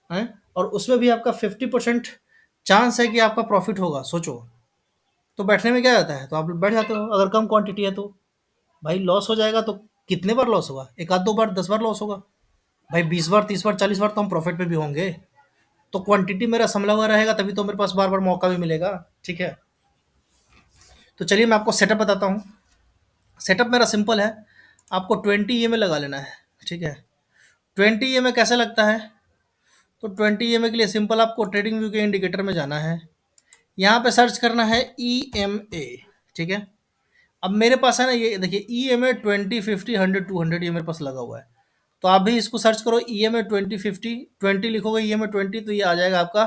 है, और उसमें भी आपका 50% चांस है कि आपका प्रॉफिट होगा, सोचो। तो बैठने में क्या जाता है, तो आप बैठ जाते हो। अगर कम क्वांटिटी है तो भाई लॉस हो जाएगा, तो कितने बार लॉस होगा, एक आध दो बार, 10 बार लॉस होगा भाई, 20 बार, 30 बार, 40 बार तो हम प्रॉफिट पे भी होंगे। तो क्वांटिटी मेरा संभला हुआ रहेगा, तभी तो मेरे पास बार बार मौका भी मिलेगा, ठीक है। तो चलिए मैं आपको सेटअप बताता हूँ। सेटअप मेरा सिंपल है, आपको 20 EMA लगा लेना है, ठीक है। 20 EMA कैसे लगता है, तो 20 EMA के लिए सिंपल आपको ट्रेडिंग व्यू के इंडिकेटर में जाना है, यहाँ पे सर्च करना है EMA, ठीक है। अब मेरे पास है ना, ये देखिए EMA 20, 50, 100, 200 ये मेरे पास लगा हुआ है। तो आप भी इसको सर्च करो, EMA 20, 50, 20 लिखोगे, EMA 20, तो ये आ जाएगा आपका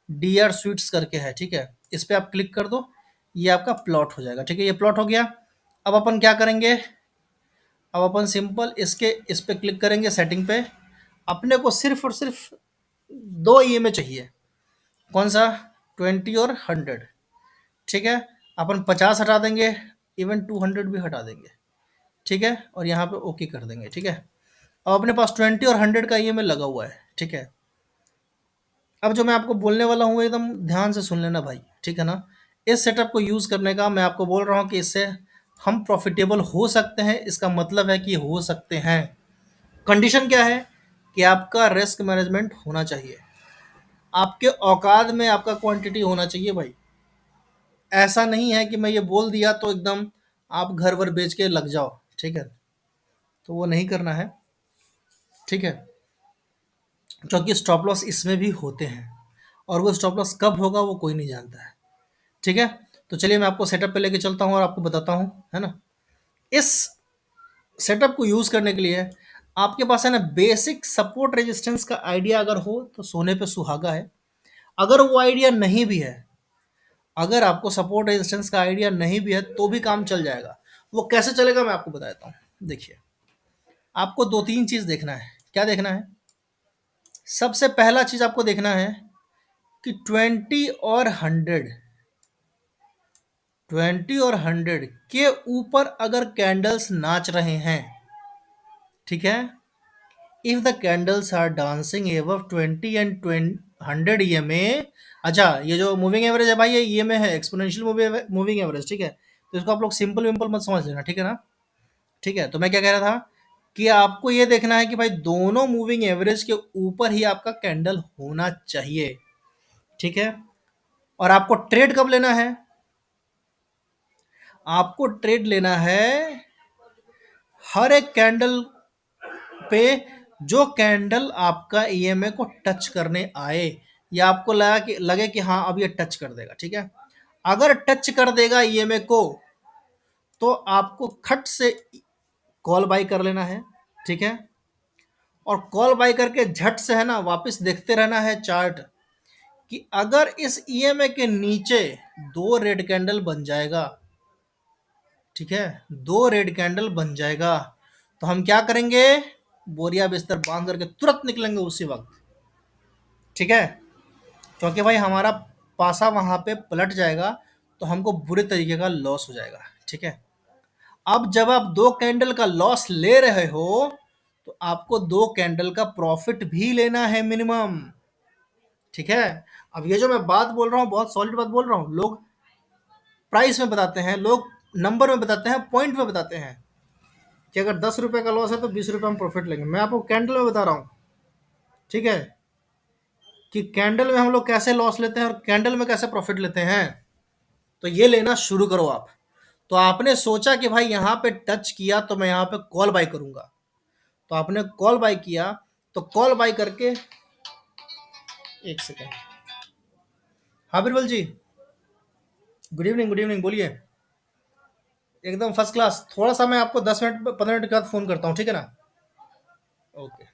DR स्वीट्स करके है, ठीक है। इस पर आप क्लिक कर दो, ये आपका प्लॉट हो जाएगा, ठीक है। ये प्लॉट हो गया। अब अपन क्या करेंगे, अब अपन सिंपल इसके इस पे क्लिक करेंगे सेटिंग पे। अपने को सिर्फ और सिर्फ दो EMA चाहिए, कौन सा, 20 और 100, ठीक है। अपन 50 हटा देंगे, इवन 200 भी हटा देंगे, ठीक है, और यहाँ पे ओके कर देंगे, ठीक है। अब अपने पास 20 और 100 का EMA लगा हुआ है, ठीक है। अब जो मैं आपको बोलने वाला हूँ एकदम ध्यान से सुन लेना भाई, ठीक है ना। इस सेटअप को यूज़ करने का मैं आपको बोल रहा हूँ कि इससे हम प्रॉफिटेबल हो सकते हैं, इसका मतलब है कि हो सकते हैं। कंडीशन क्या है, कि आपका रिस्क मैनेजमेंट होना चाहिए, आपके औकात में आपका क्वांटिटी होना चाहिए भाई। ऐसा नहीं है कि मैं ये बोल दिया तो एकदम आप घर भर बेच के लग जाओ, ठीक है। तो वो नहीं करना है, ठीक है, क्योंकि स्टॉप लॉस इसमें भी होते हैं, और वो स्टॉप लॉस कब होगा वो कोई नहीं जानता है, ठीक है। तो चलिए मैं आपको सेटअप पे लेके चलता हूँ और आपको बताता हूँ, है ना। इस सेटअप को यूज़ करने के लिए आपके पास है ना बेसिक सपोर्ट रेजिस्टेंस का आइडिया अगर हो तो सोने पे सुहागा है। अगर वो आइडिया नहीं भी है, अगर आपको सपोर्ट रेजिस्टेंस का आइडिया नहीं भी है तो भी काम चल जाएगा। वो कैसे चलेगा मैं आपको बता देता हूँ। देखिए, आपको दो तीन चीज़ देखना है। क्या देखना है, सबसे पहला चीज़ आपको देखना है कि 20 और 100 के ऊपर अगर कैंडल्स नाच रहे हैं, ठीक है, if the candles are dancing above 20 and 100 EMA। अच्छा, ये जो मूविंग एवरेज है भाई, ये EMA है, एक्सपोनेंशियल मूविंग एवरेज, ठीक है। तो इसको आप लोग सिंपल विंपल मत समझ लेना, ठीक है ना। ठीक है, तो मैं क्या कह रहा था कि आपको ये देखना है कि भाई दोनों मूविंग एवरेज के ऊपर ही आपका कैंडल होना चाहिए, ठीक है। और आपको ट्रेड कब लेना है, आपको ट्रेड लेना है हर एक कैंडल पे जो कैंडल आपका EMA को टच करने आए, या आपको लगे कि हाँ अब ये टच कर देगा, ठीक है। अगर टच कर देगा EMA को, तो आपको खट से कॉल बाई कर लेना है, ठीक है। और कॉल बाई करके झट से है ना वापस देखते रहना है चार्ट, कि अगर इस EMA के नीचे दो रेड कैंडल बन जाएगा, ठीक है, दो रेड कैंडल बन जाएगा, तो हम क्या करेंगे, बोरिया बिस्तर बांध करके तुरंत निकलेंगे उसी वक्त, ठीक है। क्योंकि भाई हमारा पासा वहां पे पलट जाएगा, तो हमको बुरे तरीके का लॉस हो जाएगा, ठीक है। अब जब आप दो कैंडल का लॉस ले रहे हो, तो आपको दो कैंडल का प्रॉफिट भी लेना है मिनिमम, ठीक है। अब ये जो मैं बात बोल रहा हूँ बहुत सॉलिड बात बोल रहा हूँ। लोग प्राइस में बताते हैं, लोग नंबर में बताते हैं, पॉइंट में बताते हैं कि अगर 10 रुपए का लॉस है तो 20 रुपए हम प्रॉफिट लेंगे। मैं आपको कैंडल में बता रहा हूँ, ठीक है, कि कैंडल में हम लोग कैसे लॉस लेते हैं और कैंडल में कैसे प्रॉफिट लेते हैं। तो ये लेना शुरू करो आप। तो आपने सोचा कि भाई यहाँ पे टच किया तो मैं यहाँ पे कॉल बाय करूंगा, तो आपने कॉल बाय किया, तो कॉल बाय करके, एक सेकेंड, हाँ बिरबल जी, गुड इवनिंग, गुड इवनिंग, बोलिए। एकदम फर्स्ट क्लास। थोड़ा सा मैं आपको 10 मिनट 15 मिनट के बाद फ़ोन करता हूँ, ठीक है ना। ओके,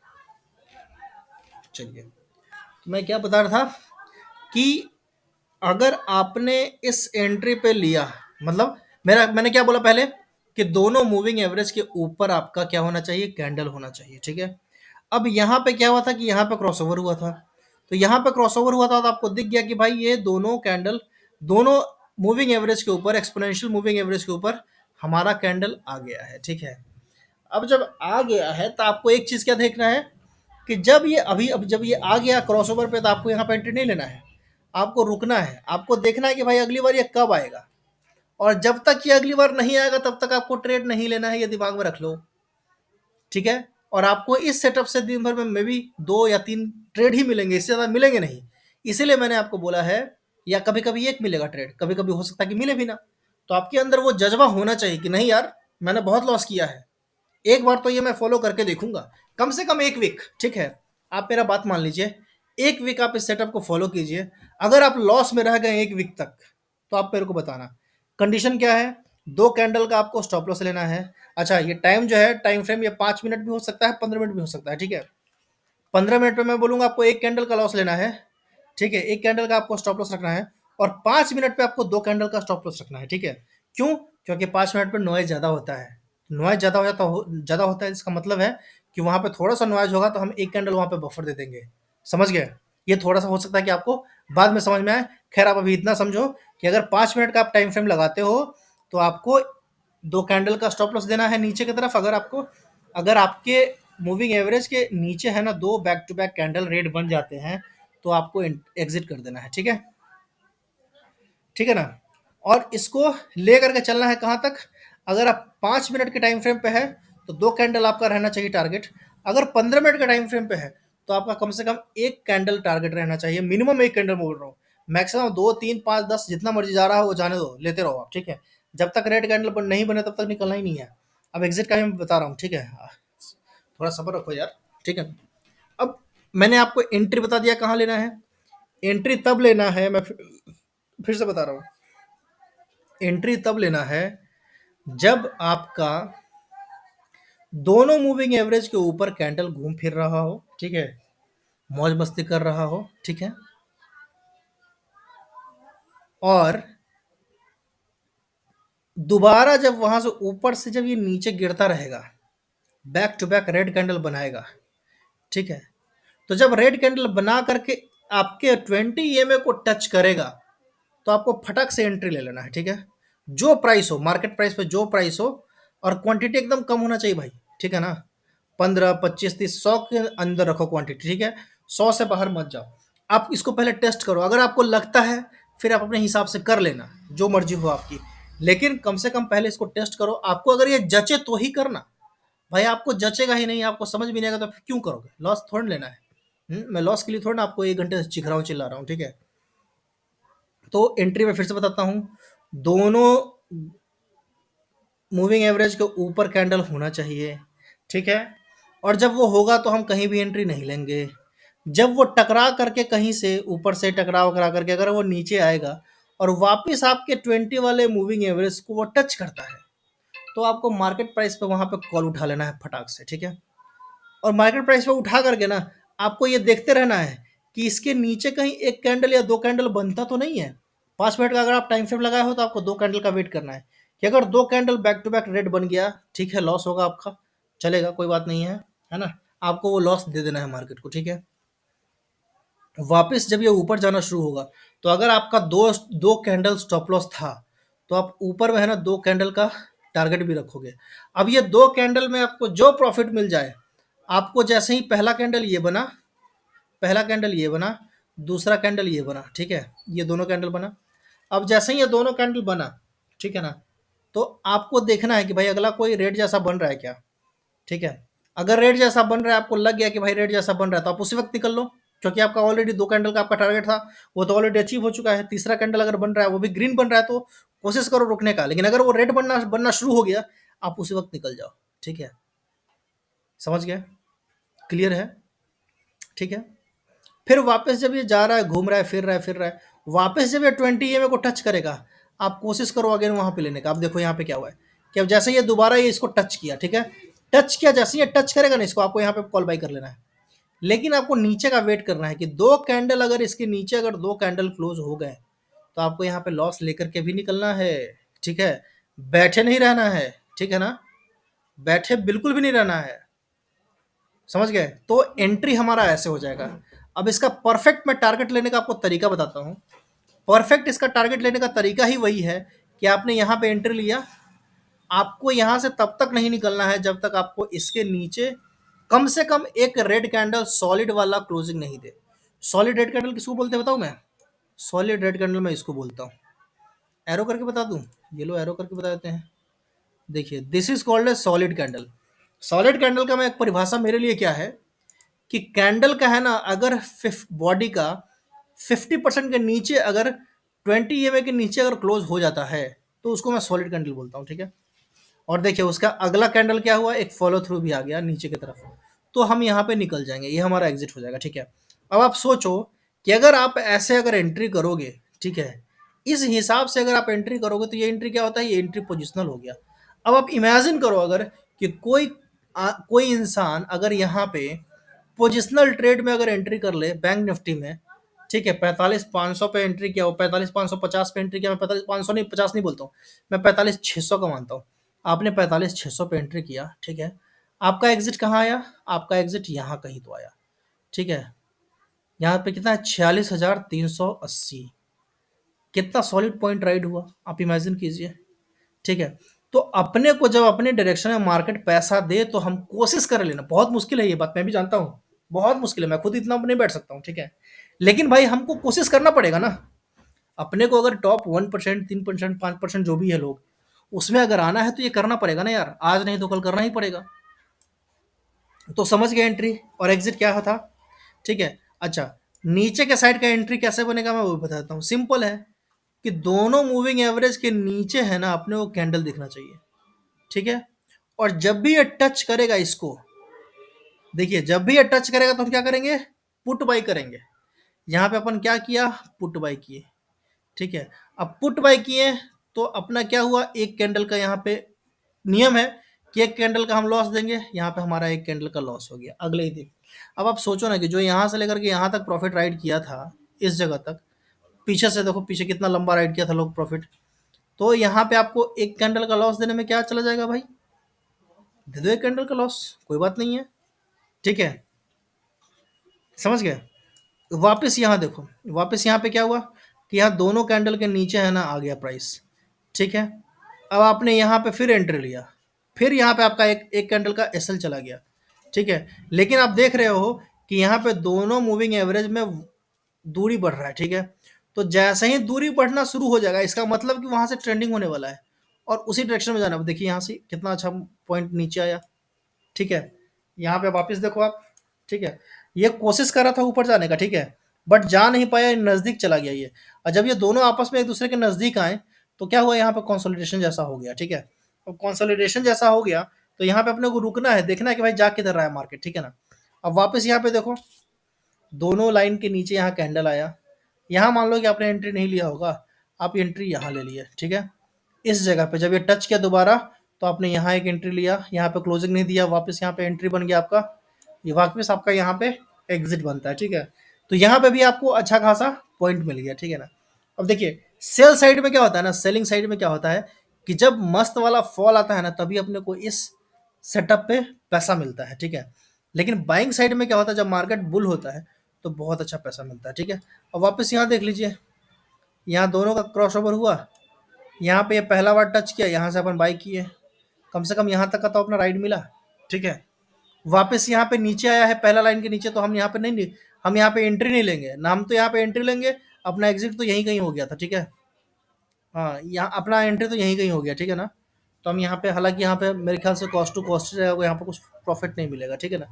चलिए। तो मैं क्या बता रहा था कि अगर आपने इस एंट्री पे लिया, मतलब मैंने क्या बोला पहले, कि दोनों मूविंग एवरेज के ऊपर आपका क्या होना चाहिए, कैंडल होना चाहिए, ठीक है। अब यहाँ पे क्या हुआ था कि यहाँ पे क्रॉसओवर हुआ था, तो यहाँ पे क्रॉसओवर हुआ था तो आपको दिख गया कि भाई ये दोनों कैंडल, दोनों मूविंग एवरेज के ऊपर, एक्सपोनेंशियल मूविंग एवरेज के ऊपर हमारा कैंडल आ गया है, ठीक है। अब जब आ गया है तो आपको एक चीज़ क्या देखना है कि जब ये अभी अब जब ये आ गया क्रॉसओवर पे, तो आपको यहाँ पे एंट्री नहीं लेना है, आपको रुकना है, आपको देखना है कि भाई अगली बार ये कब आएगा, और जब तक ये अगली बार नहीं आएगा तब तक आपको ट्रेड नहीं लेना है, ये दिमाग में रख लो, ठीक है। और आपको इस सेटअप से दिन भर में मे बी 2 या 3 ट्रेड ही मिलेंगे, इससे ज़्यादा मिलेंगे नहीं। इसीलिए मैंने आपको बोला है, या कभी-कभी 1 मिलेगा ट्रेड, कभी-कभी हो सकता है कि मिले भी ना। तो आपके अंदर वो जज़्बा होना चाहिए कि नहीं यार, मैंने बहुत लॉस किया है, एक बार तो ये मैं फ़ॉलो करके देखूँगा, कम से कम 1 वीक, ठीक है। आप मेरा बात मान लीजिए, 1 वीक आप इस सेटअप को फ़ॉलो कीजिए, अगर आप लॉस में रह गए 1 वीक तक, तो आप मेरे को बताना। कंडीशन क्या है? 2 कैंडल का आपको स्टॉप लॉस लेना है। अच्छा, ये टाइम जो है, टाइम फ्रेम ये 5 मिनट भी हो सकता है, 15 मिनट भी हो सकता है, ठीक है। 15 मिनट में मैं बोलूँगा आपको 1 कैंडल का लॉस लेना है, ठीक है, 1 कैंडल का आपको स्टॉप लॉस रखना है, और 5 मिनट पे आपको 2 कैंडल का स्टॉप लॉस रखना है, ठीक है। क्यों? क्योंकि 5 मिनट पे नॉइज़ ज़्यादा होता है। नॉइज़ ज़्यादा होता है, इसका मतलब है कि वहाँ पे थोड़ा-सा नॉइज़ होगा तो हम 1 कैंडल वहाँ पे बफर दे देंगे। समझ गए? ये थोड़ा-सा हो सकता है कि आपको बाद में समझ में आए। ख़ैर आप अभी इतना समझो कि अगर 5 मिनट का आप टाइम फ्रेम लगाते हो, तो आपको 2 कैंडल का स्टॉप लॉस देना है नीचे की तरफ। अगर आपके मूविंग एवरेज के नीचे है ना 2 back to back candle red बन जाते हैं, तो आपको एग्जिट कर देना है, ठीक है, ठीक है ना। और इसको ले करके चलना है कहाँ तक? अगर आप 5 मिनट के टाइम फ्रेम पे है तो 2 कैंडल आपका रहना चाहिए टारगेट। अगर 15 मिनट के टाइम फ्रेम पे है तो आपका कम से कम 1 कैंडल टारगेट रहना चाहिए, मिनिमम 1 कैंडल बोल रहा हूँ। मैक्सिमम 2 3 5 10 जितना मर्जी जा रहा है वो जाने दो, लेते रहो आप, ठीक है। जब तक रेड कैंडल नहीं बने तब तक निकलना ही नहीं है। अब एग्जिट का भी मैं बता रहा हूँ, ठीक है। थोड़ा सब्र रखो यार, ठीक है। अब मैंने आपको एंट्री बता दिया कहाँ लेना है। एंट्री तब लेना है, मैं फिर से बता रहा हूँ, एंट्री तब लेना है जब आपका दोनों मूविंग एवरेज के ऊपर कैंडल घूम फिर रहा हो, ठीक है, मौज मस्ती कर रहा हो, ठीक है, और दोबारा जब वहां से ऊपर से जब ये नीचे गिरता रहेगा, back to back red candle बनाएगा, ठीक है। तो जब रेड कैंडल बना करके आपके 20 EMA को टच करेगा, तो आपको फटक से एंट्री ले लेना है, ठीक है। जो प्राइस हो, मार्केट प्राइस पे जो प्राइस हो, और क्वांटिटी एकदम कम होना चाहिए भाई, ठीक है ना। 15 25 30 100 के अंदर रखो क्वांटिटी, ठीक है। 100 से बाहर मत जाओ। आप इसको पहले टेस्ट करो, अगर आपको लगता है फिर आप अपने हिसाब से कर लेना, जो मर्जी हो आपकी। लेकिन कम से कम पहले इसको टेस्ट करो, आपको अगर ये जचे तो ही करना। भाई आपको जचेगा ही नहीं, आपको समझ भी नहीं आएगा तो फिर क्यों करोगे? लॉस थोड़ा लेना है। मैं लॉस के लिए थोड़ा ना आपको 1 घंटे से चिख रहा हूँ, चिल्ला रहा हूँ, ठीक है। तो एंट्री में फिर से बताता हूँ, दोनों मूविंग एवरेज के ऊपर कैंडल होना चाहिए, ठीक है। और जब वो होगा तो हम कहीं भी एंट्री नहीं लेंगे। जब वो टकरा करके कहीं से ऊपर से टकरा वकरा करके अगर वो नीचे आएगा और वापस आपके 20 वाले मूविंग एवरेज को वो टच करता है, तो आपको मार्केट प्राइस पे वहाँ पे कॉल उठा लेना है फटाक से, ठीक है। और मार्केट प्राइस पे उठा करके ना आपको ये देखते रहना है कि इसके नीचे कहीं 1 कैंडल या 2 कैंडल बनता तो नहीं है। 5 मिनट का अगर आप टाइम फ्रेम लगाए हो तो आपको 2 कैंडल का वेट करना है कि अगर 2 candle back to back red बन गया, ठीक है, लॉस होगा आपका, चलेगा, कोई बात नहीं है ना। आपको वो लॉस दे देना है मार्केट को, ठीक है। वापस जब ये ऊपर जाना शुरू होगा, तो अगर आपका दो दो कैंडल स्टॉप लॉस था, तो आप ऊपर में है ना 2 कैंडल का टारगेट भी रखोगे। अब ये 2 कैंडल में आपको जो प्रॉफिट मिल जाए, आपको जैसे ही पहला कैंडल ये बना, दूसरा कैंडल ये बना, ठीक है, ये दोनों कैंडल बना। अब जैसे ही ये दोनों कैंडल बना, ठीक है ना, तो आपको देखना है कि भाई अगला कोई रेड जैसा बन रहा है क्या, ठीक है। अगर रेड जैसा बन रहा है, आपको लग गया कि भाई रेड जैसा बन रहा है, तो आप उसी वक्त निकल लो, क्योंकि आपका ऑलरेडी 2 कैंडल का आपका टारगेट था, वो तो ऑलरेडी अचीव हो चुका है। तीसरा कैंडल अगर बन रहा है, वो भी ग्रीन बन रहा है, तो कोशिश करो रुकने का। लेकिन अगर वो रेड बनना बनना शुरू हो गया, आप उसी वक्त निकल जाओ, ठीक है। समझ गए? क्लियर है? ठीक है। फिर वापस जब ये जा रहा है, घूम रहा है, फिर रहा है, वापस जब ये 20 EMA को टच करेगा, आप कोशिश करो अगेन वहां पे लेने का। आप देखो यहाँ पे क्या हुआ है कि अब जैसे ये दोबारा ये इसको टच किया, ठीक है, टच किया, जैसे ये टच करेगा ना इसको, आपको यहाँ पे कॉल बाई कर लेना है। लेकिन आपको नीचे का वेट करना है कि 2 कैंडल अगर इसके नीचे अगर 2 कैंडल क्लोज हो गए, तो आपको यहाँ पे लॉस लेकर के भी निकलना है, ठीक है। बैठे नहीं रहना है, ठीक है ना, बैठे बिल्कुल भी नहीं रहना है। समझ गए? तो एंट्री हमारा ऐसे हो जाएगा। अब इसका परफेक्ट मैं टारगेट लेने का आपको तरीका बताता हूँ। परफेक्ट इसका टारगेट लेने का तरीका ही वही है कि आपने यहाँ पे एंट्री लिया, आपको यहाँ से तब तक नहीं निकलना है जब तक आपको इसके नीचे कम से कम एक रेड कैंडल सॉलिड वाला क्लोजिंग नहीं दे। सॉलिड रेड कैंडल किसको बोलते हैं बताऊँ मैं? सॉलिड रेड कैंडल मैं इसको बोलता हूँ। एरो करके बता दूँ? ये लो एरो करके बता देते हैं। देखिए this is called a solid candle. Solid candle का मैं एक परिभाषा मेरे लिए क्या है कि कैंडल का है ना, अगर बॉडी का 50% के नीचे अगर 20 EMA के नीचे अगर क्लोज हो जाता है तो उसको मैं सॉलिड कैंडल बोलता हूँ, ठीक है। और देखिए उसका अगला कैंडल क्या हुआ, एक फॉलो थ्रू भी आ गया नीचे की तरफ, तो हम यहाँ पे निकल जाएंगे, ये हमारा एग्जिट हो जाएगा, ठीक है। अब आप सोचो कि अगर आप ऐसे अगर एंट्री करोगे, ठीक है, इस हिसाब से अगर आप एंट्री करोगे तो ये एंट्री क्या होता है, ये एंट्री पोजिशनल हो गया। अब आप इमेजिन करो अगर कि कोई इंसान अगर यहाँ पे पोजिशनल ट्रेड में अगर एंट्री कर ले बैंक निफ्टी में, ठीक है, 45,500 पे एंट्री किया हो, 45,550 पे एंट्री किया, मैं 45,500 नहीं 50 नहीं बोलता हूँ, मैं 45,600 का मानता हूँ। आपने 45,600 पे एंट्री किया, ठीक है, आपका एग्जिट कहाँ आया, आपका एग्जिट यहाँ कहीं तो आया, ठीक है। यहाँ पे कितना है, 46,380। कितना सॉलिड पॉइंट राइड हुआ, आप इमेजिन कीजिए, ठीक है। तो अपने को जब अपने डायरेक्शन में मार्केट पैसा दे तो हम कोशिश कर लेना, बहुत मुश्किल है ये बात, मैं भी जानता हूँ बहुत मुश्किल है, मैं खुद इतना नहीं बैठ सकता हूँ, ठीक है, लेकिन भाई हमको कोशिश करना पड़ेगा ना। अपने को अगर टॉप 1%, 3%, 5% जो भी है लोग, उसमें अगर आना है तो ये करना पड़ेगा ना यार, आज नहीं तो कल करना ही पड़ेगा। तो समझ गए एंट्री और एग्जिट क्या था, ठीक है। अच्छा, नीचे के साइड का एंट्री कैसे बनेगा मैं वो बताता हूँ, सिंपल है कि दोनों मूविंग एवरेज के नीचे है ना अपने को कैंडल दिखना चाहिए, ठीक है। और जब भी ये टच करेगा इसको, देखिए जब भी ये टच करेगा तो हम क्या करेंगे, पुट बाई करेंगे। यहाँ पे अपन क्या किया, पुट बाई किए, ठीक है। अब पुट बाई किए तो अपना क्या हुआ, एक कैंडल का यहाँ पे नियम है कि एक कैंडल का हम लॉस देंगे, यहाँ पे हमारा एक कैंडल का लॉस हो गया अगले ही दिन। अब आप सोचो ना कि जो यहाँ से लेकर के यहाँ तक प्रॉफिट राइड किया था, इस जगह तक, पीछे से देखो पीछे कितना लंबा राइड किया था लोग प्रॉफिट, तो यहाँ पे आपको एक कैंडल का लॉस देने में क्या चला जाएगा भाई, दे दो एक कैंडल का लॉस, कोई बात नहीं है, ठीक है, समझ गए। वापस यहाँ देखो, वापस यहाँ पे क्या हुआ कि यहाँ दोनों कैंडल के नीचे है ना आ गया प्राइस, ठीक है। अब आपने यहाँ पे फिर एंट्री लिया, फिर यहाँ पे आपका एक एक कैंडल का एसएल चला गया, ठीक है। लेकिन आप देख रहे हो कि यहाँ पे दोनों मूविंग एवरेज में दूरी बढ़ रहा है, ठीक है। तो जैसे ही दूरी बढ़ना शुरू हो जाएगा इसका मतलब कि वहां से ट्रेंडिंग होने वाला है और उसी डायरेक्शन में जाना। अब देखिए यहाँ से कितना अच्छा पॉइंट नीचे आया, ठीक है। यहाँ पे वापस देखो आप, ठीक है, ये कोशिश कर रहा था ऊपर जाने का, ठीक है, बट जा नहीं पाया, नज़दीक चला गया ये। और जब ये दोनों आपस में एक दूसरे के नज़दीक आए तो क्या हुआ, यहाँ पे कंसोलिडेशन जैसा हो गया, ठीक है। अब कंसोलिडेशन जैसा हो गया तो यहाँ पे अपने को रुकना है, देखना है कि भाई जा किधर रहा है मार्केट, ठीक है ना। अब वापस यहाँ पे देखो, दोनों लाइन के नीचे यहाँ कैंडल आया, यहाँ मान लो कि आपने एंट्री नहीं लिया होगा, आप एंट्री यहाँ ले लिए, ठीक है। इस जगह पे जब ये टच किया दोबारा तो आपने यहाँ एक एंट्री लिया, यहाँ पे क्लोजिंग नहीं दिया, वापस यहाँ पे एंट्री बन गया आपका, ये वापस आपका यहाँ पे एग्जिट बनता है, ठीक है। तो यहाँ पे भी आपको अच्छा खासा पॉइंट मिल गया, ठीक है ना। अब देखिए सेल साइड में क्या होता है ना, सेलिंग साइड में क्या होता है कि जब मस्त वाला फॉल आता है ना तभी अपने को इस सेटअप पे पैसा मिलता है, ठीक है। लेकिन बाइंग साइड में क्या होता है, जब मार्केट बुल होता है तो बहुत अच्छा पैसा मिलता है, ठीक है। अब वापस यहाँ देख लीजिए, यहाँ दोनों का क्रॉस ओवर हुआ, यहाँ पे ये पहला बार टच किया, यहाँ से अपन बाई किए, कम से कम यहाँ तक का तो अपना राइड मिला, ठीक है। वापस यहाँ पे नीचे आया है पहला लाइन के नीचे, तो हम यहाँ पे नहीं, हम यहाँ पे एंट्री नहीं लेंगे ना, हम तो यहाँ पे एंट्री लेंगे, अपना एग्जिट तो यहीं कहीं हो गया था, ठीक है। हाँ, यहाँ अपना एंट्री तो यहीं कहीं हो गया, ठीक है ना। तो हम यहाँ पे, हालांकि यहाँ पे मेरे ख्याल से कॉस्ट टू कॉस्ट रहेगा, यहाँ पे कुछ प्रॉफिट नहीं मिलेगा, ठीक है ना।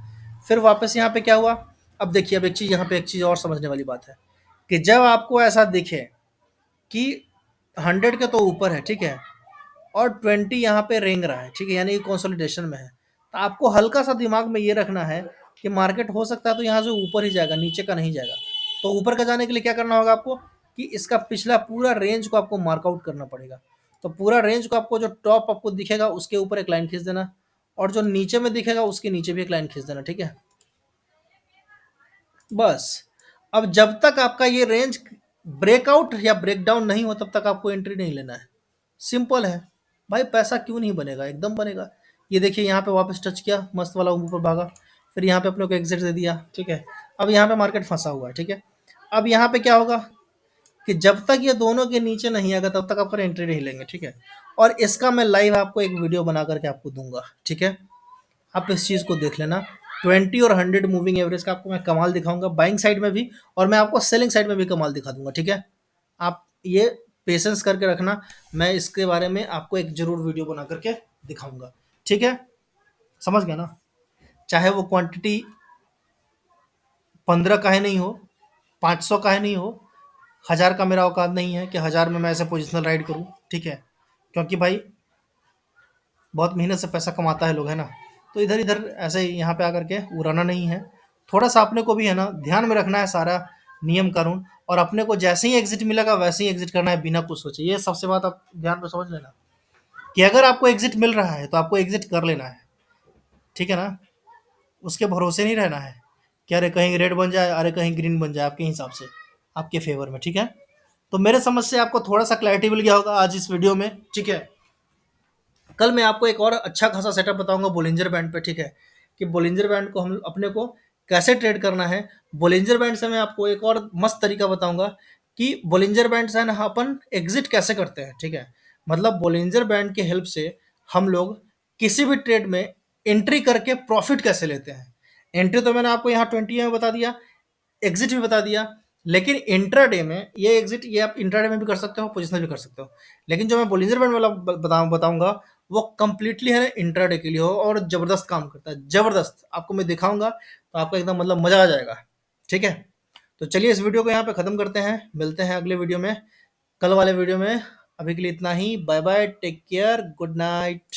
फिर वापस यहाँ पे क्या हुआ, अब देखिए, अब एक चीज़ यहाँ पे, एक चीज़ और समझने वाली बात है कि जब आपको ऐसा दिखे कि 100 के तो ऊपर है, ठीक है, और 20 यहाँ पे रेंग रहा है, ठीक है, यानी कंसोलिडेशन में है, तो आपको हल्का सा दिमाग में ये रखना है कि मार्केट हो सकता है तो यहाँ से ऊपर ही जाएगा, नीचे का नहीं जाएगा। तो ऊपर का जाने के लिए क्या करना होगा आपको कि इसका पिछला पूरा रेंज को आपको मार्कआउट करना पड़ेगा। तो पूरा रेंज को आपको, जो टॉप आपको दिखेगा उसके ऊपर एक लाइन खींच देना, और जो नीचे में दिखेगा उसके नीचे भी एक लाइन खींच देना, ठीक है, बस। अब जब तक आपका ये रेंज ब्रेकआउट या ब्रेकडाउन नहीं हो तब तक आपको एंट्री नहीं लेना है, सिंपल है। भाई पैसा क्यों नहीं बनेगा, एकदम बनेगा। ये देखिए यहाँ पे वापस टच किया, मस्त वाला ऊपर भागा, फिर यहाँ पे अपने को एग्जिट दे दिया, ठीक है। अब यहाँ पे मार्केट फंसा हुआ है, ठीक है। अब यहाँ पे क्या होगा, कि जब तक ये दोनों के नीचे नहीं आएगा तब तक अपन एंट्री नहीं लेंगे, ठीक है। और इसका मैं लाइव आपको एक वीडियो बना करके आपको दूंगा, ठीक है। आप इस चीज़ को देख लेना। 20 और 100 मूविंग एवरेज का आपको मैं कमाल दिखाऊंगा बाइंग साइड में भी, और मैं आपको सेलिंग साइड में भी कमाल दिखा दूंगा, ठीक है। आप ये पेशेंस करके रखना, मैं इसके बारे में आपको एक जरूर वीडियो बना करके दिखाऊंगा, ठीक है। समझ गया ना। चाहे वो क्वांटिटी 15 का है नहीं हो, 500 का है नहीं हो, 1000 का मेरा औकात नहीं है कि 1000 में मैं ऐसे पोजिशनल राइड करूं, ठीक है। क्योंकि भाई बहुत मेहनत से पैसा कमाता है लोग, है ना। तो इधर इधर ऐसे ही यहाँ पे आकर के उड़ाना नहीं है। थोड़ा सा अपने को भी है ना ध्यान में रखना है सारा नियम कानून, और अपने को जैसे ही एग्जिट मिलेगा वैसे ही एग्जिट करना है बिना कुछ सोचे। ये सबसे बात आप ध्यान में समझ लेना कि अगर आपको एग्जिट मिल रहा है तो आपको एग्जिट कर लेना है, ठीक है ना। उसके भरोसे नहीं रहना है कि अरे कहीं रेड बन जाए, अरे कहीं ग्रीन बन जाए, आपके हिसाब से, आपके फेवर में, ठीक है। तो मेरे समझ से आपको थोड़ा सा क्लैरिटी मिल गया होगा आज इस वीडियो में, ठीक है। कल मैं आपको एक और अच्छा खासा सेटअप बताऊंगा बोलिंजर बैंड पे, ठीक है। कि बोलिंजर बैंड को हम अपने को कैसे ट्रेड करना है। बोलिंजर बैंड से मैं आपको एक और मस्त तरीका बताऊंगा कि बोलिंजर बैंड से ना अपन एग्जिट कैसे करते हैं, ठीक है। मतलब बोलिंजर बैंड की हेल्प से हम लोग किसी भी ट्रेड में एंट्री करके प्रॉफिट कैसे लेते हैं। एंट्री तो मैंने आपको यहाँ 20 में बता दिया, एग्जिट भी बता दिया, लेकिन इंट्राडे में ये एग्जिट ये आप इंट्राडे में भी कर सकते हो, पोजिशनल भी कर सकते हो। लेकिन जो मैं बोलिंजर बैंड वाला बताऊंगा वो कंप्लीटली है ना इंट्राडे के लिए हो, और जबरदस्त काम करता है, जबरदस्त आपको मैं दिखाऊंगा तो आपको एकदम मतलब मजा आ जाएगा, ठीक है। तो चलिए इस वीडियो को यहाँ पे खत्म करते हैं, मिलते हैं अगले वीडियो में, कल वाले वीडियो में। अभी के लिए इतना ही, bye bye, take care, good night.